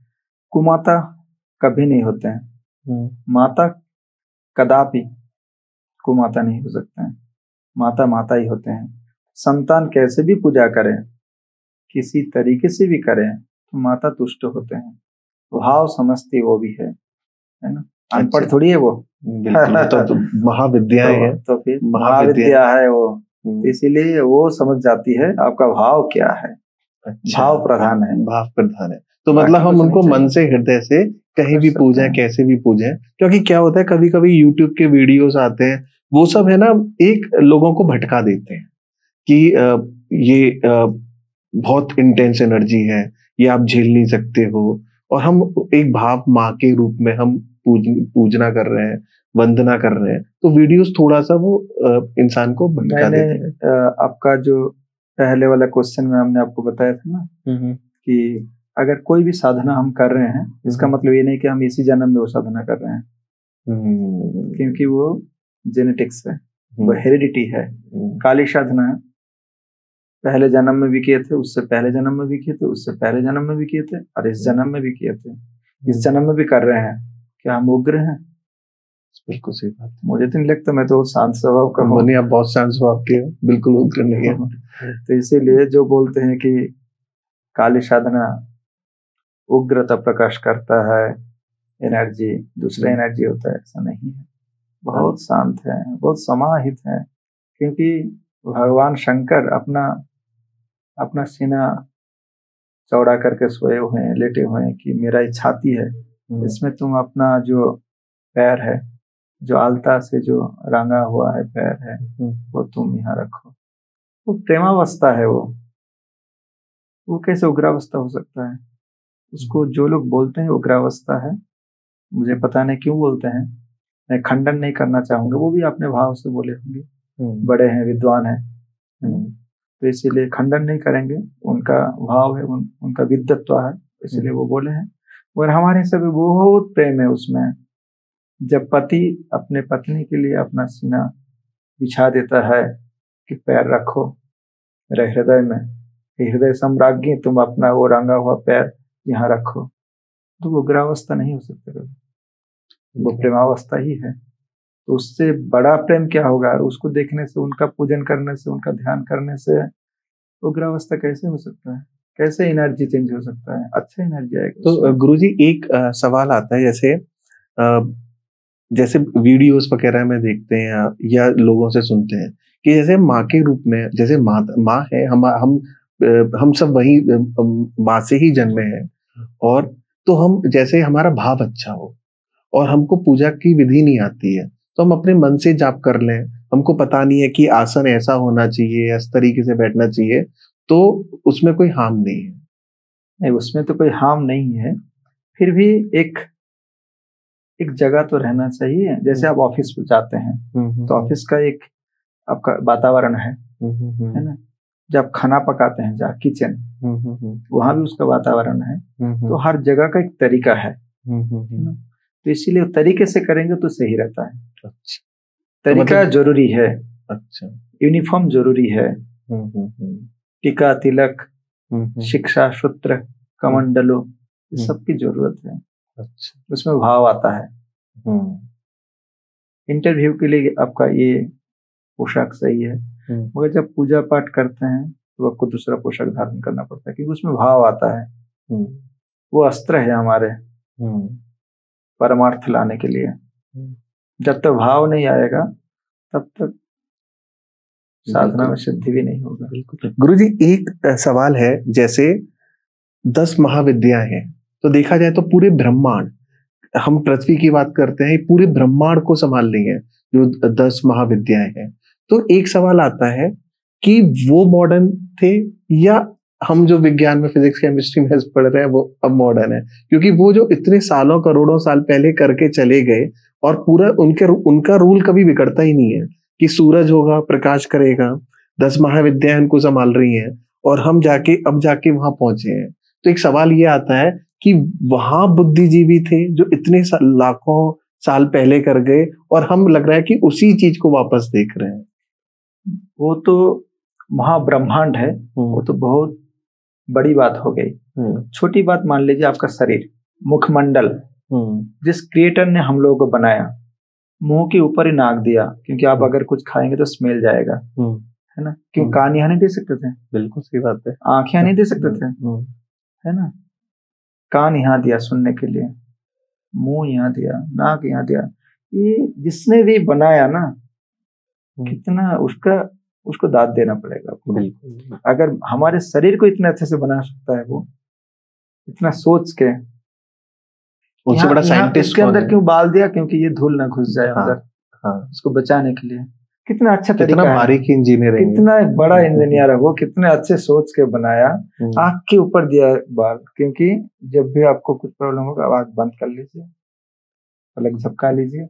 कुमाता कभी नहीं होते हैं। माता कदापि कुमाता नहीं हो सकते हैं। माता माता ही होते हैं। संतान कैसे भी पूजा करें, किसी तरीके से भी करें, तो माता तुष्ट होते हैं। भाव समझती वो भी है ना। अनपढ़ थोड़ी है वो। बिल्कुल, तो महाविद्याएं हैं। तो फिर महाविद्या है वो, इसीलिए वो समझ जाती है आपका भाव क्या है। अच्छा, भाव प्रधान है। भाव प्रधान है। तो मतलब हम उनको मन से, हृदय से कहीं भी पूजें, कैसे भी पूजें। क्योंकि क्या होता है, कभी कभी यूट्यूब के वीडियोस आते हैं, वो सब है ना, एक लोगों को भटका देते हैं कि ये बहुत इंटेंस एनर्जी है, ये आप झेल नहीं सकते हो, और हम एक भाव माँ के रूप में हम पूजना कर रहे हैं, वंदना कर रहे हैं, तो वीडियोस थोड़ा सा वो इंसान को भटका देते हैं। आपका जो पहले वाला क्वेश्चन में हमने आपको बताया था ना कि अगर कोई भी साधना हम कर रहे हैं, इसका मतलब ये नहीं कि हम इसी जन्म में वो साधना कर रहे हैं, क्योंकि वो जेनेटिक्स है, वो हेरिडिटी है। काली साधना पहले जन्म में भी किए थे, उससे पहले जन्म में भी किए थे, उससे पहले जन्म में भी किए थे, और इस जन्म में भी किए थे, इस जन्म में भी कर रहे हैं। क्या हम उग्र हैं? बिल्कुल सही बात। मुझे तो नहीं लगता, मैं तो शांत स्वभाव का हूँ। आप बहुत शांत स्वभाव के हो, बिल्कुल उग्र नहीं है। तो इसीलिए जो बोलते हैं कि काली साधना उग्रता प्रकाश करता है, एनर्जी दूसरा एनर्जी होता है, ऐसा नहीं है। बहुत शांत है, बहुत समाहित है, क्योंकि भगवान शंकर अपना सीना चौड़ा करके सोए हुए हैं, लेटे हुए हैं कि मेरा छाती है, इसमें तुम अपना जो पैर है, जो आलता से जो रंगा हुआ है पैर है, वो तुम यहाँ रखो। वो प्रेमावस्था है। वो कैसे उग्रावस्था हो सकता है? उसको जो लोग बोलते हैं उग्रावस्था है, मुझे पता नहीं क्यों बोलते हैं, मैं खंडन नहीं करना चाहूंगा, वो भी अपने भाव से बोले होंगे, बड़े हैं, विद्वान हैं, तो इसीलिए खंडन नहीं करेंगे, उनका भाव है, उनका विद्वत्व है, इसलिए वो बोले हैं। और हमारे सब बहुत प्रेम है उसमें। जब पति अपने पत्नी के लिए अपना सीना बिछा देता है कि पैर रखो मेरे हृदय में, हृदय सम्राज्ञी तुम अपना वो रंगा हुआ पैर यहाँ रखो, तो वो उग्रावस्था नहीं हो सकता, वो प्रेमावस्था ही है। तो उससे बड़ा प्रेम क्या होगा? उसको देखने से, उनका पूजन करने से, उनका ध्यान करने से उग्रावस्था कैसे हो सकता है? कैसे एनर्जी चेंज हो सकता है? अच्छा एनर्जी आएगा। तो गुरुजी एक सवाल आता है, जैसे वीडियोस वगैरह में देखते हैं या लोगों से सुनते हैं कि जैसे माँ के रूप में, जैसे माँ है, हम सब वही माँ से ही जन्मे हैं, और तो हम जैसे हमारा भाव अच्छा हो और हमको पूजा की विधि नहीं आती है, तो हम अपने मन से जाप कर लें, हमको पता नहीं है कि आसन ऐसा होना चाहिए, इस तरीके से बैठना चाहिए, तो उसमें कोई हार्म नहीं है? नहीं, उसमें तो कोई हार्म नहीं है, फिर भी एक जगह तो रहना चाहिए। जैसे आप ऑफिस में जाते हैं, तो ऑफिस का एक आपका वातावरण है ना। जब खाना पकाते हैं, जहाँ किचन, वहां भी उसका वातावरण है। तो हर जगह का एक तरीका है ना, तो इसीलिए तरीके से करेंगे तो सही रहता है। अच्छा, तरीका जरूरी है। अच्छा, यूनिफॉर्म जरूरी है। टीका, तिलक, शिक्षा, सूत्र, कमंडलो, ये सबकी जरूरत है। अच्छा, उसमें भाव आता है। इंटरव्यू के लिए आपका ये पोशाक सही है, मगर जब पूजा पाठ करते हैं तो आपको दूसरा पोशाक धारण करना पड़ता है, क्योंकि उसमें भाव आता है। वो अस्त्र है हमारे परमार्थ लाने के लिए। जब तक भाव नहीं आएगा तब तक साधना में सिद्धि भी नहीं होगा। गुरुजी एक सवाल है, जैसे 10 महाविद्याएं हैं, तो देखा जाए तो पूरे ब्रह्मांड, हम पृथ्वी की बात करते हैं, पूरे ब्रह्मांड को संभाल रही है जो 10 महाविद्याएं हैं। तो एक सवाल आता है कि वो मॉडर्न थे या हम जो विज्ञान में फिजिक्स केमिस्ट्री में पढ़ रहे हैं वो अब मॉडर्न है? क्योंकि वो जो इतने सालों करोड़ों साल पहले करके चले गए, और पूरा उनका रूल कभी बिगड़ता ही नहीं है कि सूरज होगा, प्रकाश करेगा, 10 महाविद्याएं उनको संभाल रही हैं, और हम अब जाके वहां पहुंचे हैं। तो एक सवाल ये आता है कि वहां बुद्धिजीवी थे जो इतने लाखों साल पहले कर गए, और हम लग रहा है कि उसी चीज को वापस देख रहे हैं। वो तो महाब्रह्मांड है, वो तो बहुत बड़ी बात हो गई। छोटी बात मान लीजिए आपका शरीर, मुखमंडल, जिस क्रिएटर ने हम लोगों को बनाया, मुंह के ऊपर ही नाक दिया, क्योंकि आप अगर कुछ खाएंगे तो स्मेल जाएगा, है ना। क्यों कान यहाँ नहीं दे सकते थे? बिल्कुल सही बात है। आंख यहाँ नहीं दे सकते थे, है ना। कान यहाँ दिया सुनने के लिए, मुंह यहाँ दिया, नाक यहाँ दिया। ये जिसने भी बनाया ना, कितना उसको दाद देना पड़ेगा आपको। बिल्कुल। अगर हमारे शरीर को इतने अच्छे से बना सकता है वो, इतना सोच के, उससे बड़ा साइंटिस्ट इसके अंदर क्यों बाल दिया? क्योंकि ये धूल ना घुस जाए अंदर, उसको बचाने के लिए। कितना अच्छा तरीका है, बारीक इंजीनियर, कितना बड़ा इंजीनियर है वो, कितने अच्छे सोच के बनाया। आंख के ऊपर दिया बाल, क्योंकि जब भी आपको कुछ प्रॉब्लम होगा आंख बंद कर लीजिए, पलक झपका लीजिए।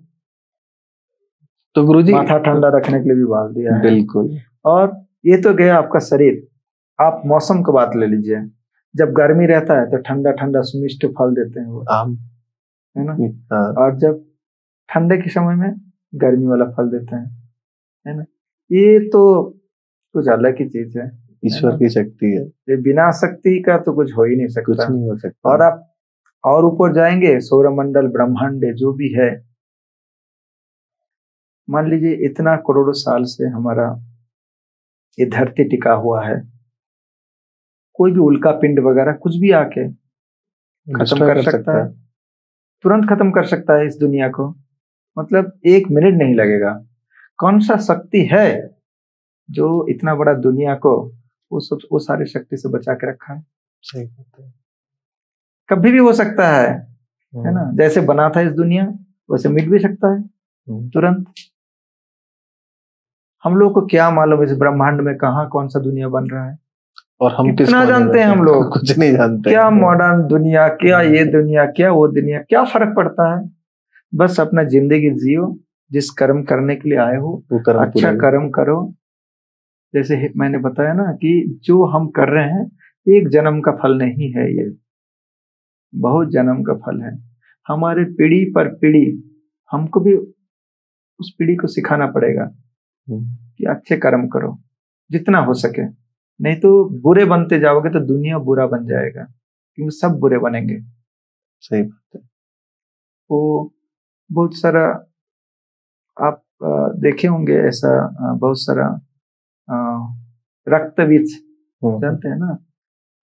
तो गुरुजी माथा ठंडा रखने के लिए भी बाल दिया है। बिल्कुल। और ये तो गया आपका शरीर। आप मौसम की बात ले लीजिए, जब गर्मी रहता है तो ठंडा ठंडा सुमिष्ट फल देते हैं वो, आम, है ना। और जब ठंडे के समय में गर्मी वाला फल देते हैं, है ना। ये तो कुछ अलग ही चीज है, ईश्वर की शक्ति है। ये बिना शक्ति का तो कुछ हो ही नहीं सकता। कुछ नहीं हो सकता। और आप और ऊपर जाएंगे, सौरमंडल ब्रह्मांड जो भी है, मान लीजिए इतना करोड़ों साल से हमारा ये धरती टिका हुआ है, कोई भी उल्का पिंड वगैरह कुछ भी आके खत्म कर सकता है, तुरंत खत्म कर सकता है इस दुनिया को। मतलब 1 मिनट नहीं लगेगा। कौन सा शक्ति है जो इतना बड़ा दुनिया को वो सारी शक्ति से बचा के रखा है? सही बात है। कभी भी हो सकता है ना। जैसे बना था इस दुनिया वैसे मिट भी सकता है तुरंत। हम लोग को क्या मालूम इस ब्रह्मांड में कहाँ कौन सा दुनिया बन रहा है, और हम कितना जानते हैं हम लोग? कुछ नहीं जानते। क्या मॉडर्न दुनिया, क्या ये दुनिया, क्या वो दुनिया, क्या फर्क पड़ता है? बस अपना जिंदगी जियो, जिस कर्म करने के लिए आए हो अच्छा कर्म करो। जैसे मैंने बताया ना कि जो हम कर रहे हैं 1 जन्म का फल नहीं है, ये बहुत जन्म का फल है। हमारे पीढ़ी पर पीढ़ी हमको भी उस पीढ़ी को सिखाना पड़ेगा कि अच्छे कर्म करो जितना हो सके, नहीं तो बुरे बनते जाओगे तो दुनिया बुरा बन जाएगा, क्योंकि सब बुरे बनेंगे। सही बात है। वो बहुत सारा आप देखे होंगे ऐसा, बहुत सारा रक्तबीज जानते हैं ना,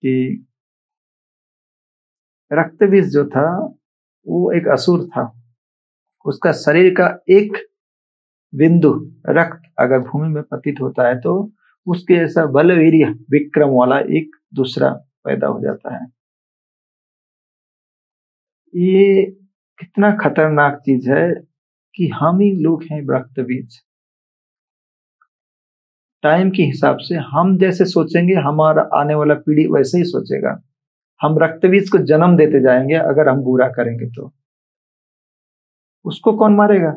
कि रक्तबीज जो था वो एक असुर था। उसका शरीर का एक बिंदु रक्त अगर भूमि में पतित होता है तो उसके ऐसा बलवीर्य विक्रम वाला एक दूसरा पैदा हो जाता है। ये कितना खतरनाक चीज है कि हम ही लोग हैं रक्तबीज। टाइम के हिसाब से हम जैसे सोचेंगे हमारा आने वाला पीढ़ी वैसे ही सोचेगा। हम रक्तबीज को जन्म देते जाएंगे अगर हम बुरा करेंगे तो उसको कौन मारेगा?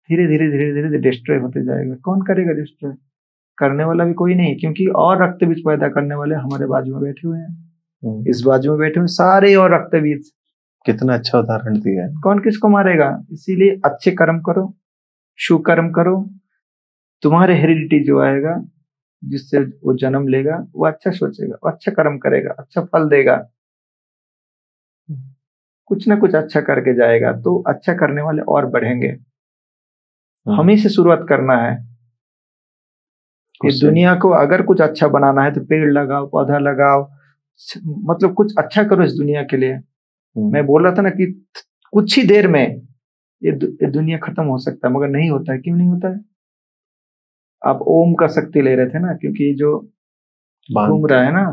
धीरे धीरे धीरे धीरे डिस्ट्रॉय होते जाएगा। कौन करेगा डिस्ट्रॉय? करने वाला भी कोई नहीं, क्योंकि और रक्तबीज पैदा करने वाले हमारे बाजू में बैठे हुए हैं। इस बाजू में बैठे हुए सारे और रक्तबीज। कितना अच्छा उदाहरण दिया है। कौन किसको मारेगा? इसीलिए अच्छे कर्म करो, शुभ कर्म करो। तुम्हारे हेरिडिटी जो आएगा, जिससे वो जन्म लेगा, वो अच्छा सोचेगा, वो अच्छा कर्म करेगा, अच्छा फल देगा, कुछ ना कुछ अच्छा करके जाएगा। तो अच्छा करने वाले और बढ़ेंगे। हम ही से शुरुआत करना है। इस दुनिया को अगर कुछ अच्छा बनाना है तो पेड़ लगाओ, पौधा लगाओ, मतलब कुछ अच्छा करो इस दुनिया के लिए। मैं बोल रहा था ना कि कुछ ही देर में ये दुनिया खत्म हो सकता है, मगर नहीं होता है। क्यों नहीं होता है? आप ओम का शक्ति ले रहे थे ना, क्योंकि जो घूम रहा है ना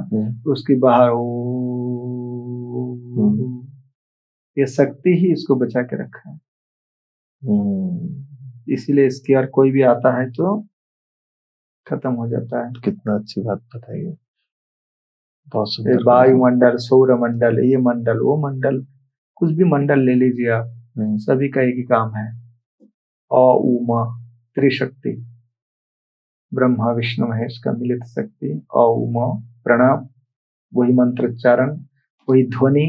उसकी बाहर ये शक्ति ही इसको बचा के रखा है। इसीलिए इसके और कोई भी आता है तो खत्म हो जाता है। कितना अच्छी बात बताई है, बहुत सुंदर। वायुमंडल, सौरमंडल, ये मंडल, वो मंडल, कुछ भी मंडल ले लीजिए आप, सभी का एक ही काम है। उमा त्रिशक्ति, ब्रह्मा विष्णु महेश का मिलित शक्ति। उमा प्रणाम, वही मंत्रोच्चारण, वही ध्वनि,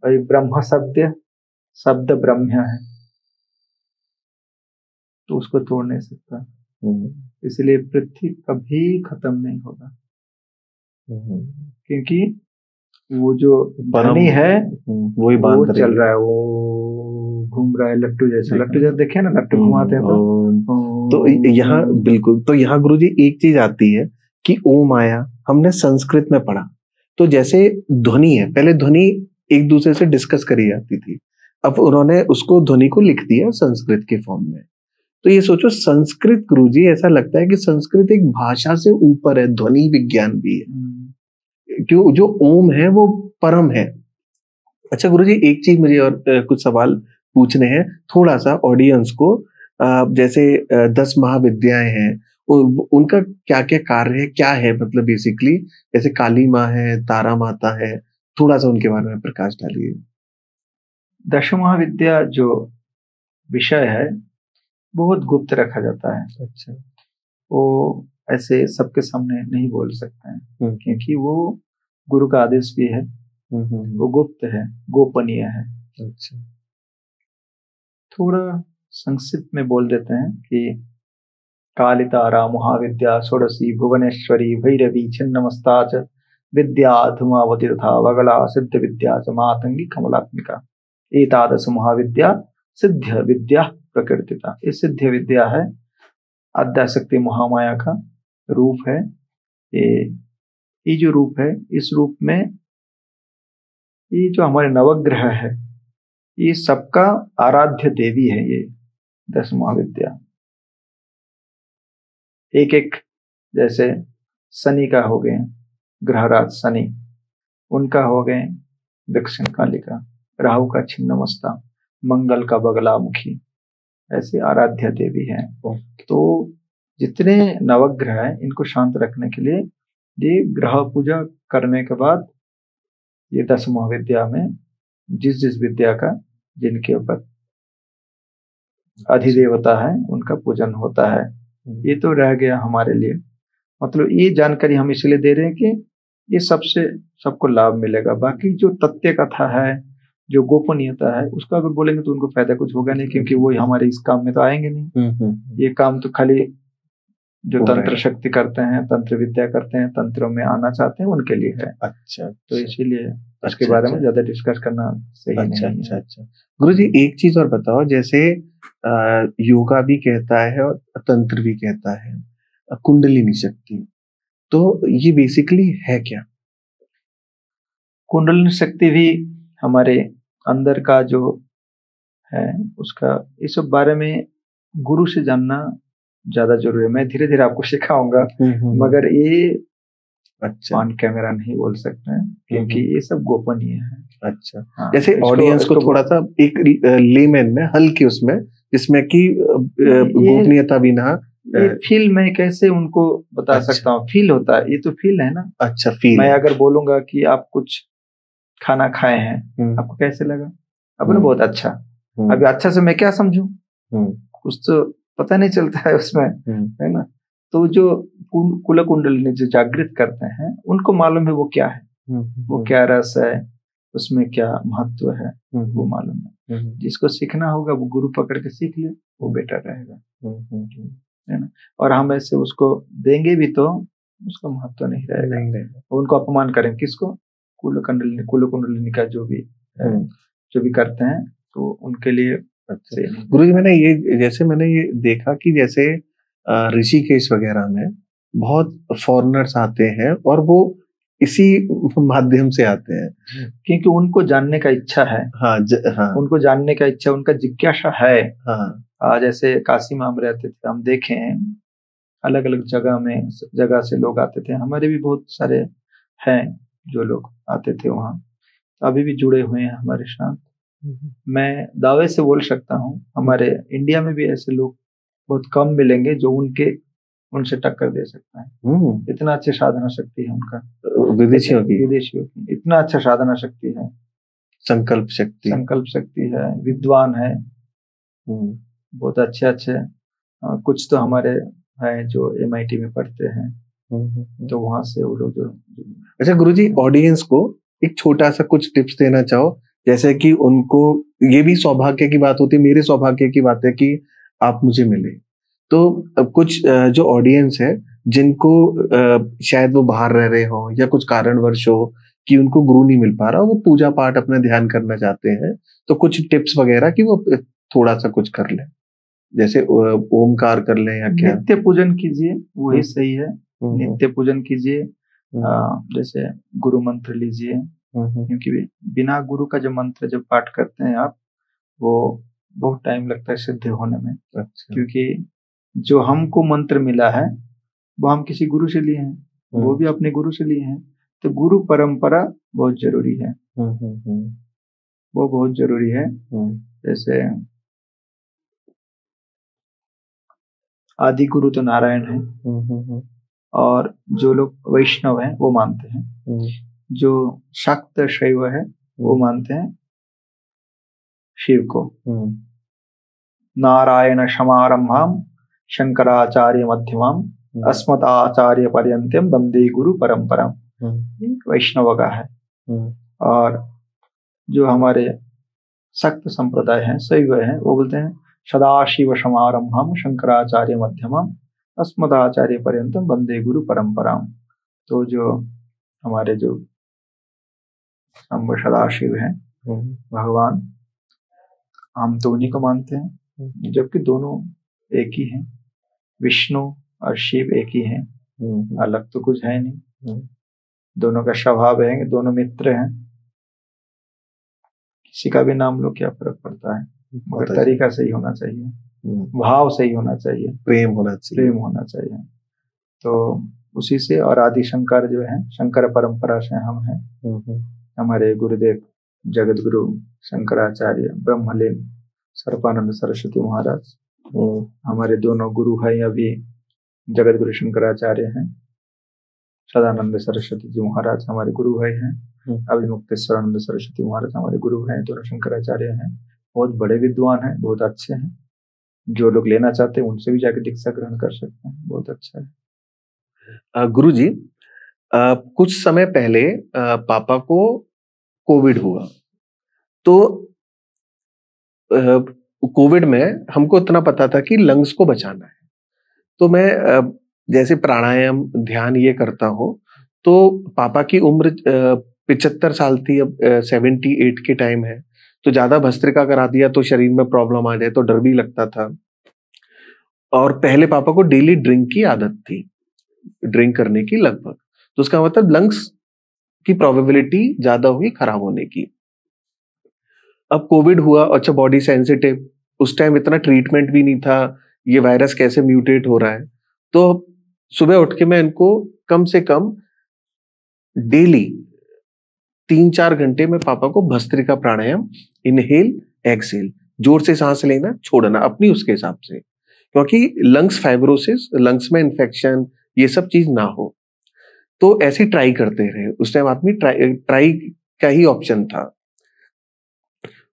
वही ब्रह्म शब्द ब्रह्म है, तो उसको तोड़ नहीं सकता। इसलिए पृथ्वी कभी खत्म नहीं होगा, क्योंकि वो जो ध्वनि है वही वो चल रहा है, वो घूम रहा है लट्टू जैसे। लट्टू जैसे देखे ना, लट्टू घुमाते हैं तो यहाँ बिल्कुल। तो यहाँ गुरुजी एक चीज आती है कि ओम आया, हमने संस्कृत में पढ़ा, तो जैसे ध्वनि है, पहले ध्वनि एक दूसरे से डिस्कस करी जाती थी, अब उन्होंने उसको ध्वनि को लिख दिया संस्कृत के फॉर्म में। तो ये सोचो, संस्कृत गुरुजी, ऐसा लगता है कि संस्कृत एक भाषा से ऊपर है, ध्वनि विज्ञान भी है। क्यों? जो ओम है वो परम है। अच्छा गुरुजी, एक चीज मुझे और कुछ सवाल पूछने हैं थोड़ा सा ऑडियंस को। जैसे 10 महाविद्याएं हैं, उनका क्या क्या कार्य है, क्या है मतलब बेसिकली? जैसे काली माँ है, तारा माता है, थोड़ा सा उनके बारे में प्रकाश डालिए। दश महाविद्या जो विषय है बहुत गुप्त रखा जाता है। अच्छा। वो ऐसे सबके सामने नहीं बोल सकते हैं, क्योंकि वो गुरु का आदेश भी है, वो गुप्त है, गोपनीय है। अच्छा। थोड़ा संक्षिप्त में बोल देते हैं कि कालितारा महाविद्या षोडशी भुवनेश्वरी भैरवी छिन्नमस्ता च विद्या धूमावती तथा वगला सिद्ध विद्या च मातंगी कमलात्मिका एतादश महाविद्या सिद्ध विद्या प्रकृतिता। ये सिद्ध विद्या है, आद्याशक्ति महामाया का रूप है। ये जो रूप है, इस रूप में ये जो हमारे नवग्रह है, ये सबका आराध्य देवी है। ये 10 महाविद्या एक एक, जैसे शनि का हो गए ग्रहराज शनि, उनका हो गए दक्षिण कालिका, राहु का छिन्नमस्ता, मंगल का बगलामुखी, ऐसे आराध्य देवी हैं। तो जितने नवग्रह हैं, इनको शांत रखने के लिए ये ग्रह पूजा करने के बाद ये 10 महाविद्या में जिस जिस विद्या का जिनके ऊपर अधिदेवता है उनका पूजन होता है। ये तो रह गया हमारे लिए, मतलब ये जानकारी हम इसलिए दे रहे हैं कि ये सबसे सबको लाभ मिलेगा। बाकी जो तथ्य कथा है, जो गोपनीयता है, उसका अगर बोलेंगे तो उनको फायदा कुछ होगा नहीं, क्योंकि वो हमारे इस काम में तो आएंगे नहीं। ये काम तो खाली जो तंत्र शक्ति करते हैं, तंत्र विद्या करते हैं, तंत्रों में आना चाहते हैं, उनके लिए है। अच्छा। तो इसीलिए इसके बारे में ज्यादा डिस्कस करना सही नहीं है। अच्छा। गुरुजी एक चीज और बताओ, जैसे योगा भी कहता है और तंत्र भी कहता है कुंडलिनी शक्ति, तो ये बेसिकली है क्या? कुंडलिनी शक्ति भी हमारे अंदर का जो है उसका, इस बारे में गुरु से जानना ज्यादा जरूरी है। मैं धीरे धीरे आपको सिखाऊंगा, मगर ये अच्छा ऑन कैमरा नहीं बोल सकते हैं, क्योंकि ये सब गोपनीय है। अच्छा। हाँ, जैसे ऑडियंस को थोड़ा सा एक लेमन में हल्के उसमें, जिसमें कि गोपनीयता भी ना, ये फील मैं कैसे उनको बता सकता हूँ? फील होता है, ये तो फील है ना। अच्छा, फील। मैं अगर बोलूंगा कि आप कुछ खाना खाए हैं, आपको कैसे लगा? आपने बहुत अच्छा। अभी अच्छा से मैं क्या समझूं? कुछ तो पता नहीं चलता है उसमें, है ना। तो जो कुल कुंडलिनी जो जागृत करते हैं, उनको मालूम है वो क्या है, वो क्या रस है, उसमें क्या महत्व है, वो मालूम है। जिसको सीखना होगा वो गुरु पकड़ के सीख ले, वो बेटर रहेगा, है ना। और हम ऐसे उसको देंगे भी तो उसका महत्व नहीं रहेगा। उनको अपमान करें, किसको? कुल कुंडलिनी का जो भी करते हैं, तो उनके लिए। गुरु जी, मैंने ये देखा कि जैसे ऋषिकेश वगैरह में बहुत फॉरेनर्स आते हैं और वो इसी माध्यम से आते हैं, क्योंकि उनको जानने का इच्छा है। हाँ। उनको जानने का इच्छा, उनका जिज्ञासा है। हाँ। जैसे काशी में हम रहते थे, हम देखे हैं अलग अलग जगह से लोग आते थे। हमारे भी बहुत सारे हैं जो लोग आते थे वहाँ, अभी भी जुड़े हुए हैं हमारे साथ। मैं दावे से बोल सकता हूँ हमारे इंडिया में भी ऐसे लोग बहुत कम मिलेंगे जो उनसे टक्कर दे सकता है। इतना अच्छी साधना शक्ति है उनका, विदेशियों की इतना अच्छा साधना शक्ति है, संकल्प शक्ति है, विद्वान है, बहुत अच्छे कुछ तो हमारे हैं जो MIT में पढ़ते हैं, तो वहां से वो लोग जो। अच्छा गुरुजी, ऑडियंस को एक छोटा सा कुछ टिप्स देना चाहो, जैसे कि उनको ये भी सौभाग्य की बात होती है, मेरे सौभाग्य की बात है कि आप मुझे मिले, तो कुछ जो ऑडियंस है जिनको शायद वो बाहर रह रहे हो या कुछ कारणवश हो कि उनको गुरु नहीं मिल पा रहा, वो पूजा पाठ अपना ध्यान करना चाहते हैं, तो कुछ टिप्स वगैरह कि वो थोड़ा सा कुछ कर लें, जैसे ओमकार कर लें या क्या? नित्य पूजन कीजिए, वही सही है। नित्य पूजन कीजिए, जैसे गुरु मंत्र लीजिए, क्योंकि बिना गुरु का जो मंत्र जब पाठ करते हैं आप, वो बहुत टाइम लगता है सिद्ध होने में। अच्छा। क्योंकि जो हमको मंत्र मिला है वो हम किसी गुरु से लिए हैं, वो भी अपने गुरु से लिए हैं, तो गुरु परंपरा बहुत जरूरी है। वो बहुत जरूरी है। जैसे आदि गुरु तो नारायण है, और जो लोग वैष्णव हैं वो मानते हैं, जो शाक्त शैव है वो मानते हैं शिव को। नारायण समारंभाम शंकराचार्य मध्यमाम अस्मदाचार्य पर्यंतम वंदे गुरु परंपरा। वैष्णव का है। और जो हमारे शक्त संप्रदाय हैं, शैव हैं, वो बोलते हैं सदाशिव समारंभम शंकराचार्य मध्यमम अस्मदाचार्य पर्यंतम वंदे गुरु परंपराम। तो जो हमारे जो शंभु सदाशिव हैं भगवान, हम तो उन्हीं को मानते हैं, जबकि दोनों एक ही हैं। विष्णु और शिव एक ही हैं, अलग तो कुछ है नहीं। दोनों का स्वभाव है, दोनों मित्र हैं। किसी का भी नाम लो, क्या फर्क पड़ता है, मगर तरीका सही होना चाहिए, भाव सही होना चाहिए, प्रेम होना चाहिए। तो उसी से, और आदि शंकर जो है, शंकर परंपरा से हम हैं। हमारे गुरुदेव जगत गुरु शंकराचार्य ब्रह्मलीन सर्पानंद सरस्वती महाराज हमारे दोनों गुरु हैं। अभी जगत गुरु शंकराचार्य हैं, सदानंद सरस्वती जी महाराज हमारे गुरु भाई हैं। अभी मुक्तेश्वरानंद सरस्वती महाराज हमारे गुरु हैं। दोनों शंकराचार्य हैं, बहुत बड़े विद्वान हैं, बहुत अच्छे हैं। जो लोग लेना चाहते हैं उनसे भी जाकर दीक्षा ग्रहण कर सकते हैं, बहुत अच्छा है। गुरु जी, कुछ समय पहले पापा को कोविड हुआ। तो कोविड में हमको इतना पता था कि लंग्स को बचाना है। तो मैं जैसे प्राणायाम ध्यान ये करता हूँ। तो पापा की उम्र 75 साल थी, अब 78 के टाइम है। तो ज्यादा भस्त्रिका करा दिया तो शरीर में प्रॉब्लम आ जाए, तो डर भी लगता था। और पहले पापा को डेली ड्रिंक की आदत थी, ड्रिंक करने की लगभग। तो उसका मतलब लंग्स की प्रोबेबिलिटी ज्यादा हुई खराब होने की। अब कोविड हुआ, अच्छा बॉडी सेंसिटिव, उस टाइम इतना ट्रीटमेंट भी नहीं था, ये वायरस कैसे म्यूटेट हो रहा है। तो सुबह उठ के मैं इनको कम से कम डेली 3-4 घंटे में पापा को भस्त्रिका प्राणायाम, इनहेल एक्सहेल, जोर से सांस लेना छोड़ना अपनी उसके हिसाब से, क्योंकि लंग्स फाइब्रोसिस, लंग्स में इन्फेक्शन, ये सब चीज ना हो। तो ऐसे ट्राई करते रहे। उस टाइम आदमी ट्राई का ही ऑप्शन था।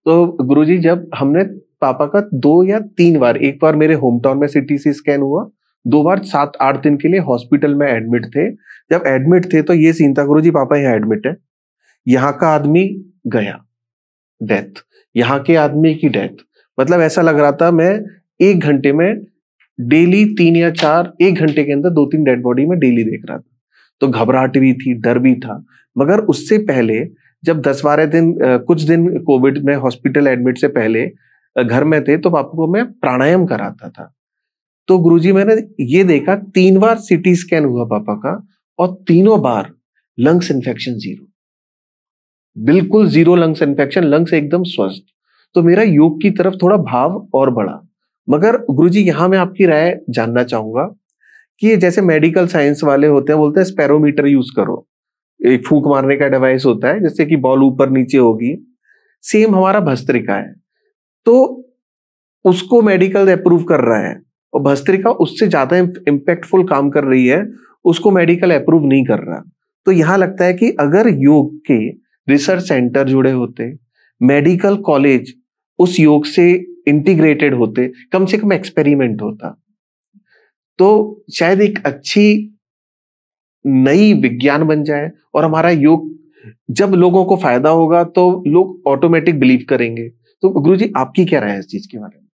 तो गुरुजी, जब हमने पापा का 2 या 3 बार, एक बार मेरे होम टाउन में CT स्कैन हुआ, 2 बार 7-8 दिन के लिए हॉस्पिटल में एडमिट थे। जब एडमिट थे तो ये सीन था, गुरुजी पापा यहाँ एडमिट है, यहाँ का आदमी गया, डेथ, यहाँ के आदमी की डेथ। मतलब ऐसा लग रहा था मैं 1 घंटे में डेली 3 या 4, 1 घंटे के अंदर 2-3 डेड बॉडी में डेली देख रहा था। तो घबराहट भी थी, डर भी था। मगर उससे पहले जब 10-12 दिन, कुछ दिन कोविड में हॉस्पिटल एडमिट से पहले घर में थे, तो पापा को मैं प्राणायाम कराता था। तो गुरुजी, मैंने ये देखा 3 बार CT स्कैन हुआ पापा का, और तीनों बार लंग्स इन्फेक्शन 0, बिल्कुल 0 लंग्स इन्फेक्शन, लंग्स एकदम स्वस्थ। तो मेरा योग की तरफ थोड़ा भाव और बढ़ा। मगर गुरुजी, यहां मैं आपकी राय जानना चाहूंगा कि जैसे मेडिकल साइंस वाले होते हैं, बोलते हैं स्पेरोमीटर यूज करो, एक फूंक मारने का डिवाइस होता है जिससे कि बॉल ऊपर नीचे होगी। सेम हमारा भस्त्रिका है, तो उसको मेडिकल अप्रूव कर रहा है, और भस्त्रिका उससे ज्यादा इम्पैक्टफुल काम कर रही है, उसको मेडिकल अप्रूव नहीं कर रहा। तो यहां लगता है कि अगर योग के रिसर्च सेंटर जुड़े होते, मेडिकल कॉलेज उस योग से इंटीग्रेटेड होते, कम से कम एक्सपेरिमेंट होता, तो शायद एक अच्छी नई विज्ञान बन जाए। और हमारा योग जब लोगों को फायदा होगा तो लोग ऑटोमेटिक बिलीव करेंगे। तो गुरुजी, आपकी क्या राय है इस चीज के बारे में?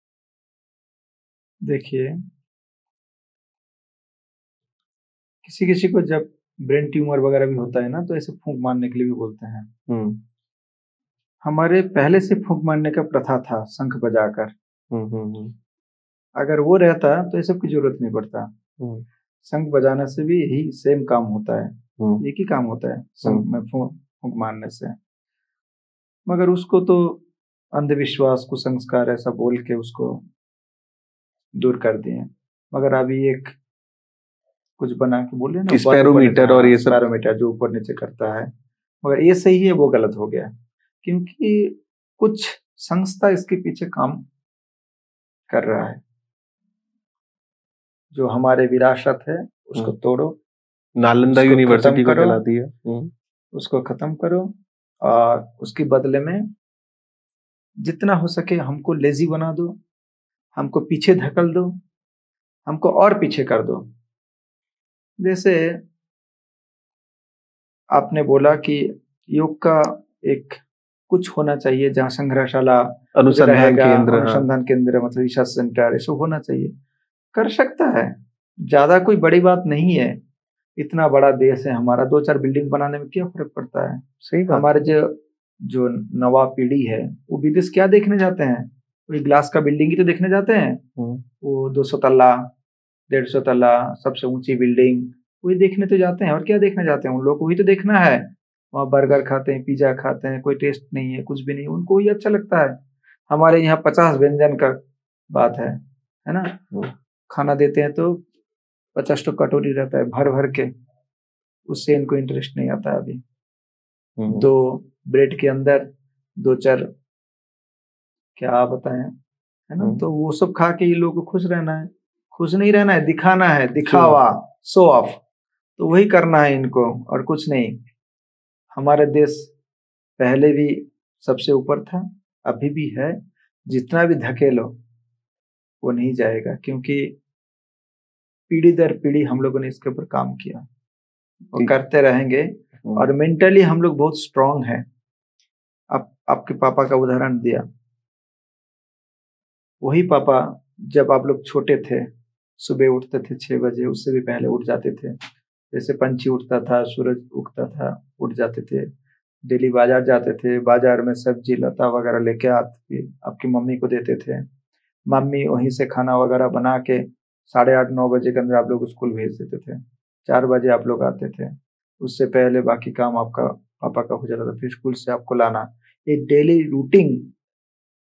देखिए, किसी किसी को जब ब्रेन ट्यूमर वगैरह भी होता है ना, तो ऐसे फूंक मारने के लिए भी बोलते हैं। हमारे पहले से फूंक मारने का प्रथा था, शंख बजाकर। अगर वो रहता तो ये सब की जरूरत नहीं पड़ता। शंख बजाने से भी यही सेम काम होता है, एक ही काम होता है शंख में फूंक मारने से। मगर उसको तो अंधविश्वास, कुसंस्कार ऐसा बोल के उसको दूर कर दिए। मगर अभी एक कुछ बना के बोले ना, स्पेरोमीटर, और ये सब स्पेरोमीटर जो ऊपर नीचे करता है, मगर ये सही है, वो गलत हो गया। क्योंकि कुछ संस्था इसके पीछे काम कर रहा है। जो हमारे विरासत है उसको तोड़ो, नालंदा यूनिवर्सिटी को जला दिया, उसको खत्म करो, और उसके बदले में जितना हो सके हमको लेजी बना दो, हमको पीछे धकल दो, हमको और पीछे कर दो। जैसे आपने बोला कि योग का एक कुछ होना चाहिए जहाँ संग्रहशाला, अनुसंधान केंद्र, अनुसंधान केंद्र मतलब रिसर्च सेंटर, ये सब होना चाहिए। कर सकता है, ज्यादा कोई बड़ी बात नहीं है। इतना बड़ा देश है हमारा, 2-4 बिल्डिंग बनाने में क्या फर्क पड़ता है। सही बात। हमारे जो नवा पीढ़ी है वो विदेश क्या देखने जाते हैं, वही ग्लास का बिल्डिंग ही तो देखने जाते हैं। वो 200 तल्ला 150 तल्ला सबसे ऊंची बिल्डिंग, वही देखने तो जाते हैं। और क्या देखने जाते हैं उन लोग को? वही तो देखना है। वहाँ बर्गर खाते हैं, पिज्जा खाते हैं, कोई टेस्ट नहीं है, कुछ भी नहीं, उनको वही अच्छा लगता है। हमारे यहाँ 50 व्यंजन का बात है ना। खाना देते हैं तो 50 तो कटोरी रहता है भर भर के, उससे इनको इंटरेस्ट नहीं आता है अभी। 2 ब्रेड के अंदर 2-4 क्या बताएं, है ना। तो वो सब खा के ये लोग को खुश रहना है, खुश नहीं रहना है, दिखाना है, दिखावा, शो ऑफ, तो वही करना है इनको और कुछ नहीं। हमारे देश पहले भी सबसे ऊपर था, अभी भी है। जितना भी धकेलो वो नहीं जाएगा, क्योंकि पीढ़ी दर पीढ़ी हम लोगों ने इसके ऊपर काम किया और करते रहेंगे। और मेंटली हम लोग बहुत स्ट्रांग हैं। आपके पापा का उदाहरण दिया, वही पापा जब आप लोग छोटे थे सुबह उठते थे 6 बजे, उससे भी पहले उठ जाते थे। जैसे पंछी उठता था, सूरज उगता था, उठ जाते थे। डेली बाजार जाते थे, बाजार में सब्जी लता वगैरह लेके आते, आपकी मम्मी को देते थे। मम्मी वहीं से खाना वगैरह बना के 8:30-9 बजे के अंदर आप लोग स्कूल भेज देते थे। 4 बजे आप लोग आते थे, उससे पहले बाकी काम आपका पापा का हो जाता था। फिर स्कूल से आपको लाना, एक डेली रूटीन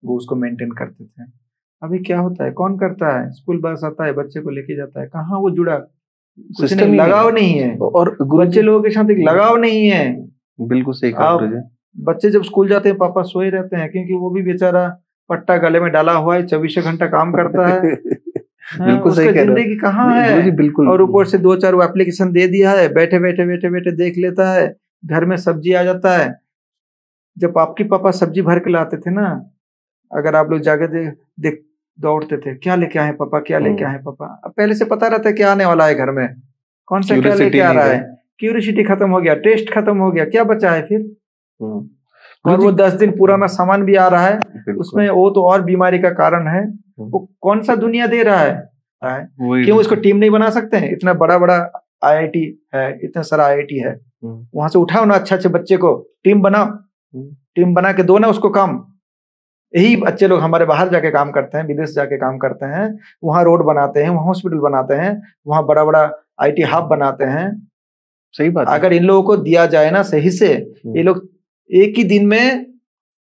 वो उसको मेंटेन करते थे। अभी क्या होता है, कौन करता है? स्कूल बस आता है, बच्चे को लेके जाता है, कहाँ वो जुड़ा, कुछ नहीं, लगाव नहीं है। और बच्चे लोगों के साथ एक लगाव नहीं है। बिल्कुल सही कहा गुरुजी। बच्चे जब स्कूल जाते हैं पापा सोए रहते हैं, क्योंकि वो भी बेचारा पट्टा गले में डाला हुआ है, 24 घंटा काम करता है। बिल्कुल सही कह रहे हो। जिंदगी कहाँ है? बिल्कुल। और ऊपर से 2-4 एप्लीकेशन दे दिया है, बैठे बैठे देख लेता है, घर में सब्जी आ जाता है। जब आपके पापा सब्जी भर के लाते थे ना, अगर आप लोग जाके देख दौड़ते थे, क्या लेके आए पापा, क्या लेके आए पापा। अब पहले से पता रहता है क्या आने वाला है घर में, कौन सा क्या लेके आ रहा है। क्यूरियोसिटी खत्म हो गया, टेस्ट खत्म हो गया, क्या बचा है फिर? और वो 10 दिन पुराना सामान भी आ रहा है उसमें, वो तो और बीमारी का कारण है। वो कौन सा दुनिया दे रहा है? क्यों इसको टीम नहीं बना सकते हैं? इतना बड़ा बड़ा IIT है, इतना सारा IIT है, वहां से उठाओ ना अच्छे बच्चे को, टीम बनाओ, टीम बना के दो ना उसको काम। यही बच्चे लोग हमारे बाहर जाके काम करते हैं, विदेश जाके काम करते हैं, वहां रोड बनाते हैं, वहां हॉस्पिटल बनाते हैं, वहां बड़ा बड़ा IT हब बनाते हैं। सही बात है। अगर इन लोगों को दिया जाए ना सही से, ये लोग एक ही दिन में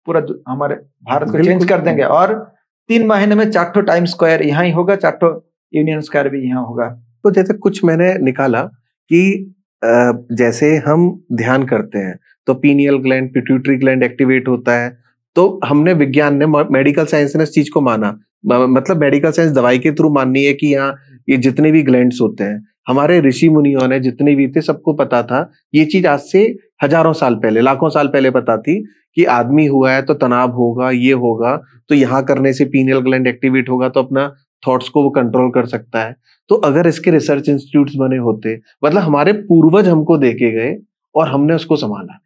पूरा हमारे भारत को चेंज कर देंगे। और 3 महीने में 4 टाइम स्क्वायर यहाँ ही होगा, 4 यूनियन स्क्वायर भी यहाँ होगा। तो जैसे कुछ मैंने निकाला कि जैसे हम ध्यान करते हैं तो pineal gland, pituitary gland activate होता है। तो हमने विज्ञान ने, मेडिकल साइंस ने इस चीज को माना, मतलब मेडिकल साइंस दवाई के थ्रू माननी है कि यहाँ ये जितने भी ग्लैंड्स होते हैं, हमारे ऋषि मुनियों ने जितने भी थे सबको पता था ये चीज। आज से हजारों साल पहले, लाखों साल पहले पता थी कि आदमी हुआ है तो तनाव होगा, ये होगा, तो यहाँ करने से पीनियल ग्लैंड एक्टिवेट होगा तो अपना थॉट्स को वो कंट्रोल कर सकता है। तो अगर इसके रिसर्च इंस्टीट्यूट्स बने होते, मतलब हमारे पूर्वज हमको देके गए और हमने उसको संभाला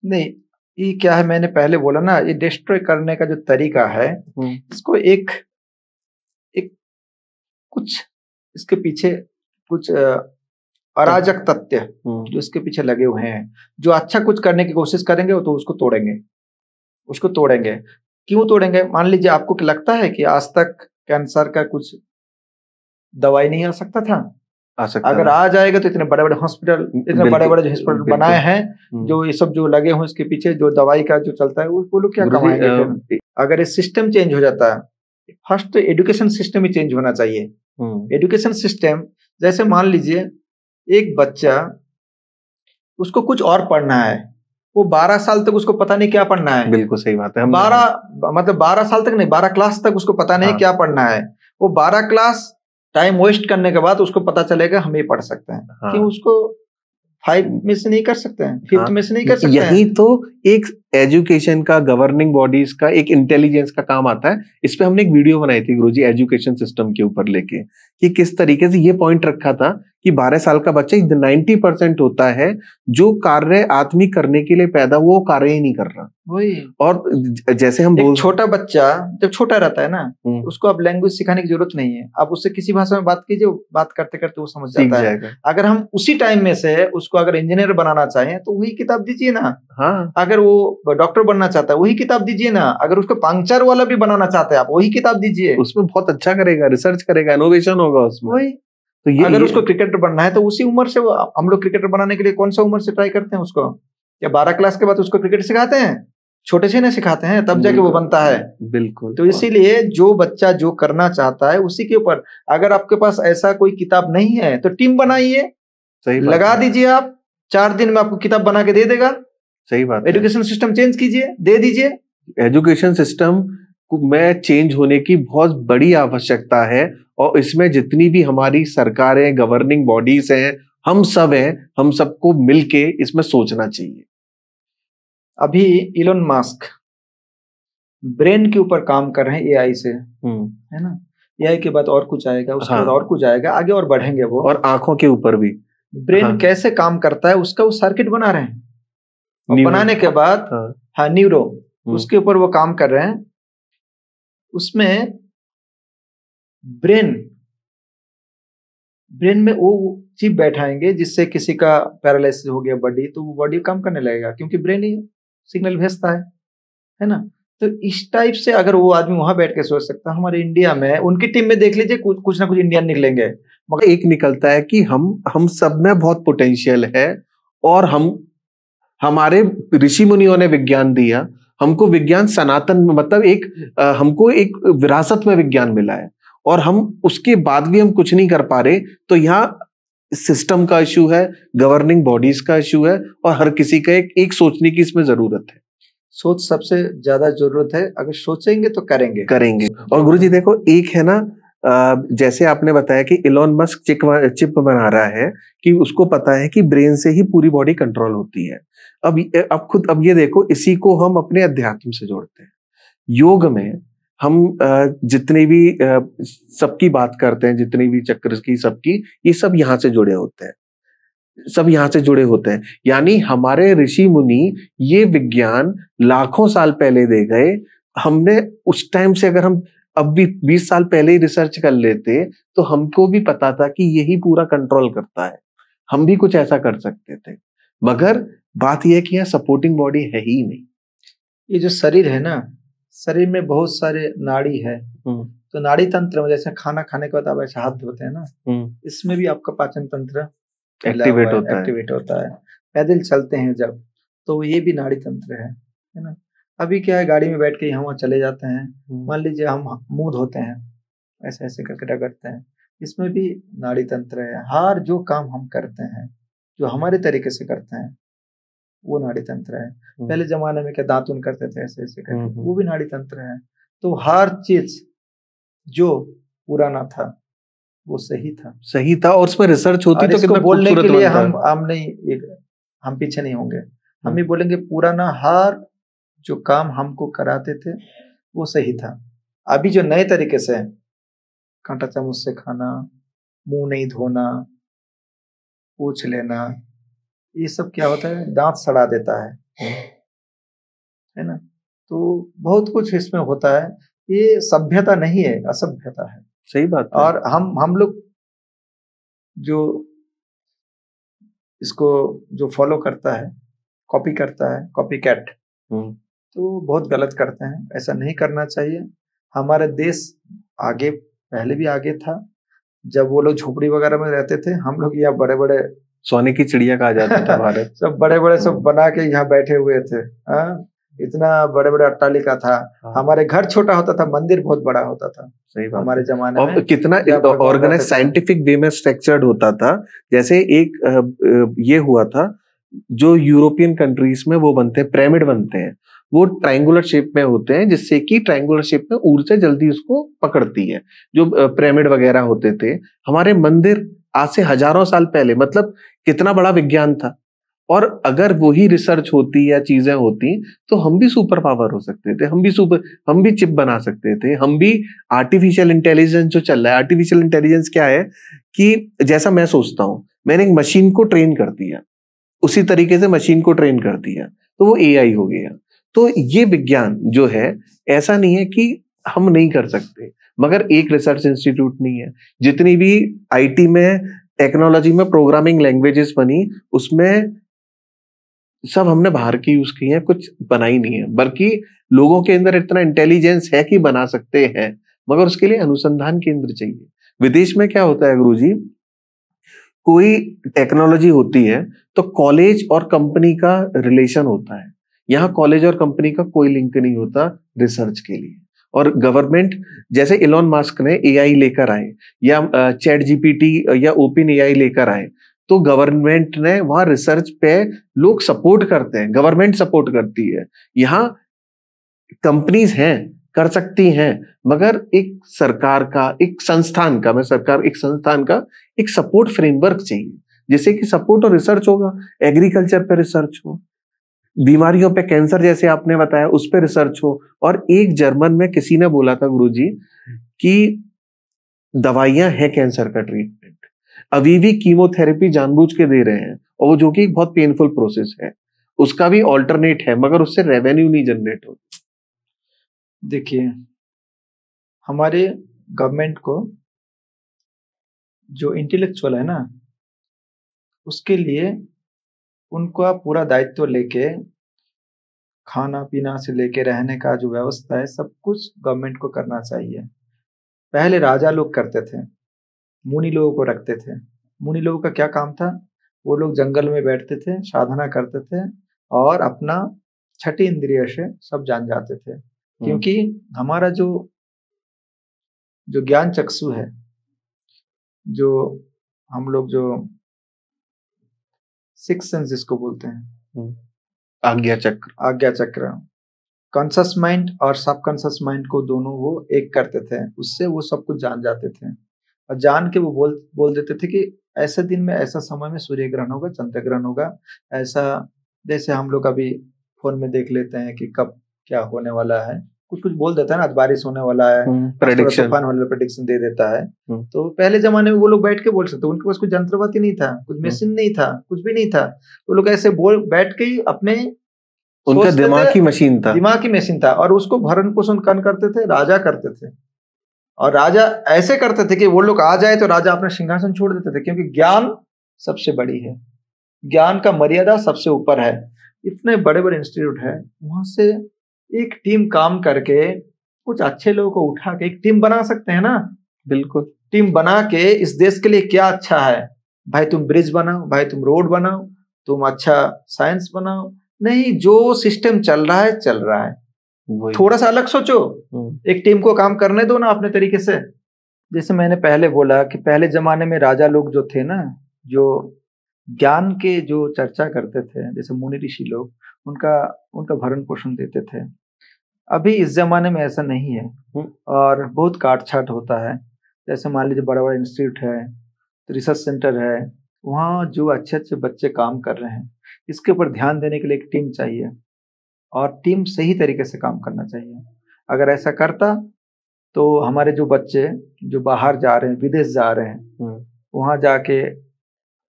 नहीं। ये क्या है, मैंने पहले बोला ना, ये डिस्ट्रॉय करने का जो तरीका है, इसको एक कुछ इसके पीछे कुछ अराजक तथ्य जो इसके पीछे लगे हुए हैं, जो अच्छा कुछ करने की कोशिश करेंगे तो उसको तोड़ेंगे। क्यों तोड़ेंगे? मान लीजिए आपको क्या लगता है कि आज तक कैंसर का कुछ दवाई नहीं आ सकता था? अगर आ जाएगा तो इतने बड़े बड़े हॉस्पिटल, इतने बड़े बड़े हॉस्पिटल बनाए हैं, जो ये सब जो लगे हुए इसके पीछे, जो दवाई का जो चलता है, वो लोग क्या कमाएंगे? अगर ये सिस्टम चेंज हो जाता है, फर्स्ट एजुकेशन सिस्टम ही चेंज होना चाहिए। एजुकेशन सिस्टम, जैसे मान लीजिए एक बच्चा, उसको कुछ और पढ़ना है, वो 12 साल तक उसको पता नहीं क्या पढ़ना है। बिल्कुल सही बात है। 12 साल तक नहीं, 12 क्लास तक उसको पता नहीं क्या पढ़ना है। वो 12 क्लास टाइम वेस्ट करने के बाद उसको पता चलेगा हम ये पढ़ सकते हैं। क्यों? उसको 5 में से नहीं कर सकते हैं, 5th में से नहीं कर सकते यही तो एक एजुकेशन का, गवर्निंग बॉडीज का, एक इंटेलिजेंस का काम आता है। इस पे हमने एक वीडियो बनाई थी गुरुजी एजुकेशन सिस्टम के ऊपर लेके, कि किस तरीके से ये पॉइंट रखा था कि 12 साल का बच्चा 90% होता है जो कार्य आदमी करने के लिए पैदा हुआ, वो कार्य ही नहीं कर रहा। वही। और जैसे हम बोल, छोटा बच्चा जब छोटा रहता है ना, उसको अब लैंग्वेज सिखाने की जरूरत नहीं है। आप उससे किसी भाषा में बात कीजिए, बात करते करते वो समझ जाता है। अगर हम उसी टाइम में से उसको अगर इंजीनियर बनाना चाहें तो वही किताब दीजिए ना। हाँ। अगर वो डॉक्टर बनना चाहता है वही किताब दीजिए ना। अगर उसको पंक्चर वाला भी बनाना चाहते हैं आप, वही किताब दीजिए। उसमें बहुत अच्छा करेगा, रिसर्च करेगा, इनोवेशन होगा उसमें। वही। तो अगर उसको क्रिकेटर बनना है तो उसी उम्र से, हम लोग क्रिकेटर बनाने के लिए कौन सा उम्र से ट्राई करते हैं उसको? या 12 क्लास के बाद उसको क्रिकेट सिखाते हैं? छोटे से ना सिखाते हैं, तब जाके वो बनता है। बिल्कुल। तो इसीलिए जो बच्चा जो करना चाहता है उसी के ऊपर, अगर आपके पास ऐसा कोई किताब नहीं है तो टीम बनाइए, लगा दीजिए आप, 4 दिन में आपको किताब बना के दे देगा। सही बात। एजुकेशन सिस्टम चेंज कीजिए, दे दीजिए। एजुकेशन सिस्टम में चेंज होने की बहुत बड़ी आवश्यकता है, और इसमें जितनी भी हमारी सरकारें, गवर्निंग बॉडीज हैं, हम सब हैं, हम सबको मिलके इसमें सोचना चाहिए। अभी इलोन मस्क ब्रेन के ऊपर काम कर रहे हैं एआई से, है ना। एआई के बाद और कुछ आएगा, उसके बाद और कुछ आएगा, आगे और बढ़ेंगे वो। और आंखों के ऊपर भी ब्रेन कैसे काम करता है उसका वो सर्किट बना रहे हैं, और बनाने के बाद न्यूरो, उसके ऊपर वो काम कर रहे हैं। उसमें ब्रेन में वो चिप बैठाएंगे जिससे किसी का पैरालिसिस हो गया बॉडी, तो वो बॉडी काम करने लगेगा, क्योंकि ब्रेन ही सिग्नल भेजता है ना। तो इस टाइप से अगर वो आदमी वहां बैठ के सोच सकता है, हमारे इंडिया में उनकी टीम में देख लीजिए कुछ ना कुछ इंडियन निकलेंगे। मगर एक निकलता है कि हम सब में बहुत पोटेंशियल है, और हमारे ऋषि मुनियों ने विज्ञान दिया हमको। विज्ञान सनातन, मतलब हमको एक विरासत में विज्ञान मिला है, और हम उसके बाद भी हम कुछ नहीं कर पा रहे। तो यहाँ सिस्टम का इशू है, गवर्निंग बॉडीज का इशू है, और हर किसी का एक सोचने की इसमें जरूरत है। सोच सबसे ज्यादा जरूरत है, अगर सोचेंगे तो करेंगे। और गुरुजी देखो, एक है ना, जैसे आपने बताया कि इलोन मस्क चिप बना रहा है, कि उसको पता है कि ब्रेन से ही पूरी बॉडी कंट्रोल होती है। अब ये देखो, इसी को हम अपने अध्यात्म से जोड़ते हैं। योग में हम जितने भी सबकी बात करते हैं, जितनी भी चक्र की, सबकी, ये सब यहाँ से जुड़े होते हैं, सब यहाँ से जुड़े होते हैं। यानी हमारे ऋषि मुनि ये विज्ञान लाखों साल पहले दे गए। हमने उस टाइम से, अगर हम अब भी 20 साल पहले ही रिसर्च कर लेते तो हमको भी पता था कि यही पूरा कंट्रोल करता है, हम भी कुछ ऐसा कर सकते थे। मगर बात यह है कि यहाँ सपोर्टिंग बॉडी है ही नहीं। ये जो शरीर है ना, शरीर में बहुत सारे नाड़ी है, तो नाड़ी तंत्र में जैसे खाना खाने के बाद आप ऐसे हाथ धोते हैं ना, इसमें भी आपका पाचन तंत्र एक्टिवेट होता है। पैदल चलते हैं जब, तो ये भी नाड़ी तंत्र है ना। अभी क्या है, गाड़ी में बैठ के यहाँ चले जाते हैं, मान लीजिए हम मुंह धोते हैं, ऐसे ऐसे करके करते हैं, इसमें भी नाड़ी तंत्र है। हर जो काम हम करते हैं, जो हमारे तरीके से करते हैं, वो नाड़ी तंत्र है। पहले जमाने में क्या दातुन करते थे ऐसे ऐसे करके, वो भी नाड़ी तंत्र है। तो हर चीज जो पुराना था वो सही था, और उसमें रिसर्च होती तो कितना बोलने के लिए हम पीछे नहीं होंगे। हम भी बोलेंगे पुराना हर जो काम हमको कराते थे वो सही था। अभी जो नए तरीके से कांटा चामच से खाना, मुंह नहीं धोना, पूछ लेना, ये सब क्या होता है, दांत सड़ा देता है ना। तो बहुत कुछ इसमें होता है। ये सभ्यता नहीं है, असभ्यता है। सही बात है। और हम लोग जो इसको जो फॉलो करता है, कॉपी करता है, कॉपी कैट, तो बहुत गलत करते हैं। ऐसा नहीं करना चाहिए। हमारे देश आगे, पहले भी आगे था। जब वो लोग झोपड़ी वगैरह में रहते थे, हम लोग यहाँ बड़े बड़े सोने की चिड़िया कहा जाता था भारत। सब बड़े बड़े सब बना के यहाँ बैठे हुए थे। इतना बड़े बड़े अट्टालिका था। हमारे घर छोटा होता था, मंदिर बहुत बड़ा होता था। सही बात। हमारे जमाने में कितना ऑर्गेनाइज, साइंटिफिक वे में स्ट्रक्चर्ड होता था। जैसे एक ये हुआ था, जो यूरोपियन कंट्रीज में वो बनते हैं, पिरामिड बनते हैं, वो ट्रायंगुलर शेप में होते हैं, जिससे कि ट्रायंगुलर शेप में ऊर्जा जल्दी उसको पकड़ती है। जो पिरामिड वगैरह होते थे, हमारे मंदिर आज से हजारों साल पहले, मतलब कितना बड़ा विज्ञान था। और अगर वही रिसर्च होती या चीजें होती तो हम भी सुपर पावर हो सकते थे, हम भी चिप बना सकते थे, हम भी आर्टिफिशियल इंटेलिजेंस जो चल रहा है। आर्टिफिशियल इंटेलिजेंस क्या है कि जैसा मैं सोचता हूं, मैंने एक मशीन को ट्रेन कर दिया, उसी तरीके से मशीन को ट्रेन कर दिया तो वो एआई हो गया। तो ये विज्ञान जो है, ऐसा नहीं है कि हम नहीं कर सकते, मगर एक रिसर्च इंस्टीट्यूट नहीं है। जितनी भी आईटी में, टेक्नोलॉजी में प्रोग्रामिंग लैंग्वेजेस बनी, उसमें सब हमने बाहर की यूज की है, कुछ बनाई नहीं है। बल्कि लोगों के अंदर इतना इंटेलिजेंस है कि बना सकते हैं, मगर उसके लिए अनुसंधान केंद्र चाहिए। विदेश में क्या होता है गुरुजी, कोई टेक्नोलॉजी होती है तो कॉलेज और कंपनी का रिलेशन होता है। यहाँ कॉलेज और कंपनी का कोई लिंक नहीं होता रिसर्च के लिए। और गवर्नमेंट, जैसे इलॉन मस्क ने एआई लेकर आए, या चैट जीपीटी या ओपन एआई लेकर आए, तो गवर्नमेंट ने वहां रिसर्च पे लोग सपोर्ट करते हैं, गवर्नमेंट सपोर्ट करती है। यहाँ कंपनीज हैं, कर सकती हैं, मगर एक सरकार का, एक संस्थान का एक सपोर्ट फ्रेमवर्क चाहिए, जिससे कि सपोर्ट और रिसर्च होगा। एग्रीकल्चर पे रिसर्च हो, बीमारियों पे, कैंसर जैसे आपने बताया उस पे रिसर्च हो। और एक जर्मन में किसी ने बोला था गुरुजी कि दवाइयां हैं कैंसर का ट्रीटमेंट, अभी भी कीमोथेरेपी जानबूझ के दे रहे हैं, और वो जो कि बहुत पेनफुल प्रोसेस है, उसका भी ऑल्टरनेट है, मगर उससे रेवेन्यू नहीं जनरेट होता। देखिए, हमारे गवर्नमेंट को जो इंटेलेक्चुअल है ना, उसके लिए उनका पूरा दायित्व लेके, खाना पीना से लेके रहने का जो व्यवस्था है, सब कुछ गवर्नमेंट को करना चाहिए। पहले राजा लोग करते थे, मुनि लोगों को रखते थे। मुनि लोगों का क्या काम था, वो लोग जंगल में बैठते थे, साधना करते थे और अपना छठी इंद्रिय से सब जान जाते थे। क्योंकि हमारा जो ज्ञान चक्षु है, जो हम लोग जो सिक्स सेंस जिसको बोलते हैं, आज्ञा चक्र, कॉन्शस माइंड और सबकॉन्शस माइंड को दोनों वो एक करते थे, उससे वो सब कुछ जान जाते थे। और जान के वो बोल देते थे कि ऐसे दिन में, ऐसा समय में सूर्य ग्रहण होगा, चंद्र ग्रहण होगा। ऐसा जैसे हम लोग अभी फोन में देख लेते हैं कि कब क्या होने वाला है, कुछ बोल देता है ना, आज बारिश होने वाला है, तूफान होने वाला प्रेडिक्शन दे देता है। तो पहले जमाने में वो लोग बैठ के बोल सकते, उनके पास कुछ यंत्रपाति नहीं था, कुछ मशीन नहीं था, कुछ भी नहीं था। वो लोग ऐसे बैठ के अपने, उनका दिमाग की मशीन था, और उसको भरण पोषण कौन करते थे, राजा करते थे। और राजा ऐसे करते थे कि वो लोग आ जाए तो राजा अपना सिंहासन छोड़ देते थे, क्योंकि ज्ञान सबसे बड़ी है, ज्ञान का मर्यादा सबसे ऊपर है। इतने बड़े बड़े इंस्टीट्यूट है, वहां से एक टीम काम करके कुछ अच्छे लोगों को उठा के एक टीम बना सकते हैं ना। बिल्कुल, टीम बना के इस देश के लिए क्या अच्छा है, भाई तुम ब्रिज बनाओ, भाई तुम रोड बनाओ, तुम अच्छा साइंस बनाओ। नहीं, जो सिस्टम चल रहा है, थोड़ा सा अलग सोचो, एक टीम को काम करने दो ना अपने तरीके से। जैसे मैंने पहले बोला कि पहले जमाने में राजा लोग जो थे ना, जो ज्ञान के जो चर्चा करते थे, जैसे मुनि ऋषि लोग, उनका भरण पोषण देते थे। अभी इस जमाने में ऐसा नहीं है, और बहुत काट छाट होता है। जैसे मान लीजिए बड़ा बड़ा इंस्टीट्यूट है, रिसर्च सेंटर है, वहाँ जो अच्छे अच्छे बच्चे काम कर रहे हैं, इसके ऊपर ध्यान देने के लिए एक टीम चाहिए, और टीम सही तरीके से काम करना चाहिए। अगर ऐसा करता तो हमारे जो बच्चे जो बाहर जा रहे हैं, विदेश जा रहे हैं, वहाँ जाके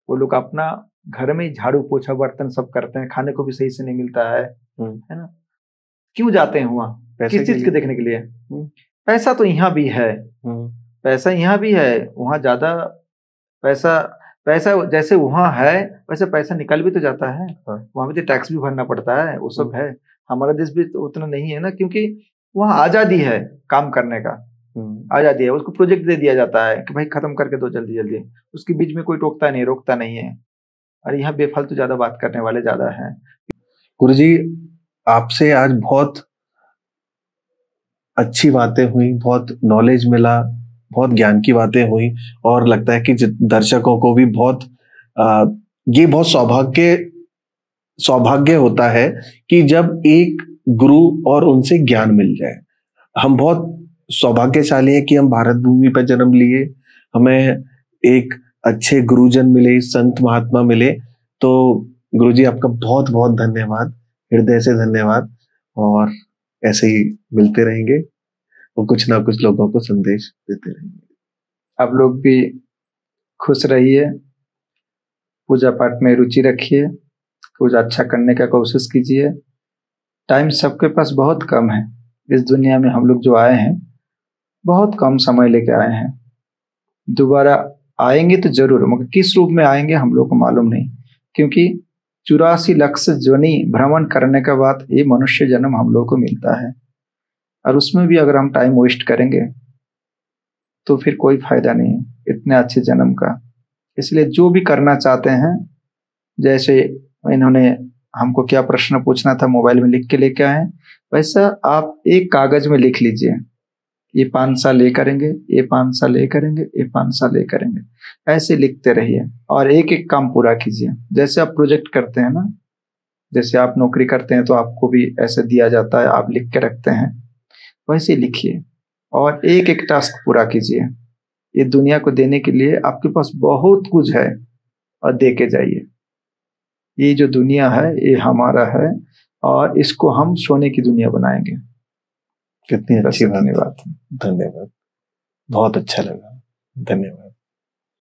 वो लोग अपना घर में झाड़ू पोछा बर्तन सब करते हैं, खाने को भी सही से नहीं मिलता है ना। क्यों जाते हैं वहाँ, किस चीज के देखने के लिए? पैसा तो यहाँ भी है, पैसा यहाँ भी है, वहाँ ज्यादा पैसा जैसे वहाँ है वैसे पैसा निकल भी तो जाता है, वहाँ भी तो टैक्स भी भरना पड़ता है, वो सब है। हमारा देश भी तो उतना नहीं है ना, क्योंकि वहाँ आजादी है काम करने का, आजादी है। उसको प्रोजेक्ट दे दिया जाता है कि भाई खत्म करके दो जल्दी जल्दी, उसके बीच में कोई रोकता नहीं है। और यहाँ बेफालतू ज्यादा बात करने वाले ज्यादा हैं। गुरुजी, आपसे आज बहुत अच्छी बातें हुई, बहुत नॉलेज मिला, बहुत ज्ञान की बातें हुई, और लगता है कि दर्शकों को भी ये बहुत सौभाग्य होता है कि जब एक गुरु और उनसे ज्ञान मिल जाए। हम बहुत सौभाग्यशाली हैं कि हम भारत भूमि पर जन्म लिए, हमें एक अच्छे गुरुजन मिले, संत महात्मा मिले। तो गुरुजी आपका बहुत बहुत धन्यवाद, हृदय से धन्यवाद। और ऐसे ही मिलते रहेंगे और कुछ ना कुछ लोगों को संदेश देते रहेंगे। आप लोग भी खुश रहिए, पूजा पाठ में रुचि रखिए, कुछ अच्छा करने का कोशिश कीजिए। टाइम सबके पास बहुत कम है। इस दुनिया में हम लोग जो आए हैं बहुत कम समय लेके आए हैं। दोबारा आएंगे तो जरूर, मगर किस रूप में आएंगे हम लोग को मालूम नहीं, क्योंकि 84 लाख से जोनी भ्रमण करने के बाद ये मनुष्य जन्म हम लोग को मिलता है। और उसमें भी अगर हम टाइम वेस्ट करेंगे तो फिर कोई फायदा नहीं है इतने अच्छे जन्म का। इसलिए जो भी करना चाहते हैं, जैसे इन्होंने हमको क्या प्रश्न पूछना था मोबाइल में लिख के लेके आए, वैसा आप एक कागज में लिख लीजिए, ये 5 साल ये करेंगे, ये 5 साल ये करेंगे, ये 5 साल ये करेंगे, ऐसे लिखते रहिए और एक एक काम पूरा कीजिए। जैसे आप प्रोजेक्ट करते हैं ना, जैसे आप नौकरी करते हैं तो आपको भी ऐसे दिया जाता है, आप लिख के रखते हैं, वैसे लिखिए और एक एक टास्क पूरा कीजिए। ये दुनिया को देने के लिए आपके पास बहुत कुछ है और दे के जाइए। ये जो दुनिया है ये हमारा है और इसको हम सोने की दुनिया बनाएंगे। कितनी अच्छी बात। धन्यवाद। धन्यवाद, बहुत अच्छा लगा, धन्यवाद।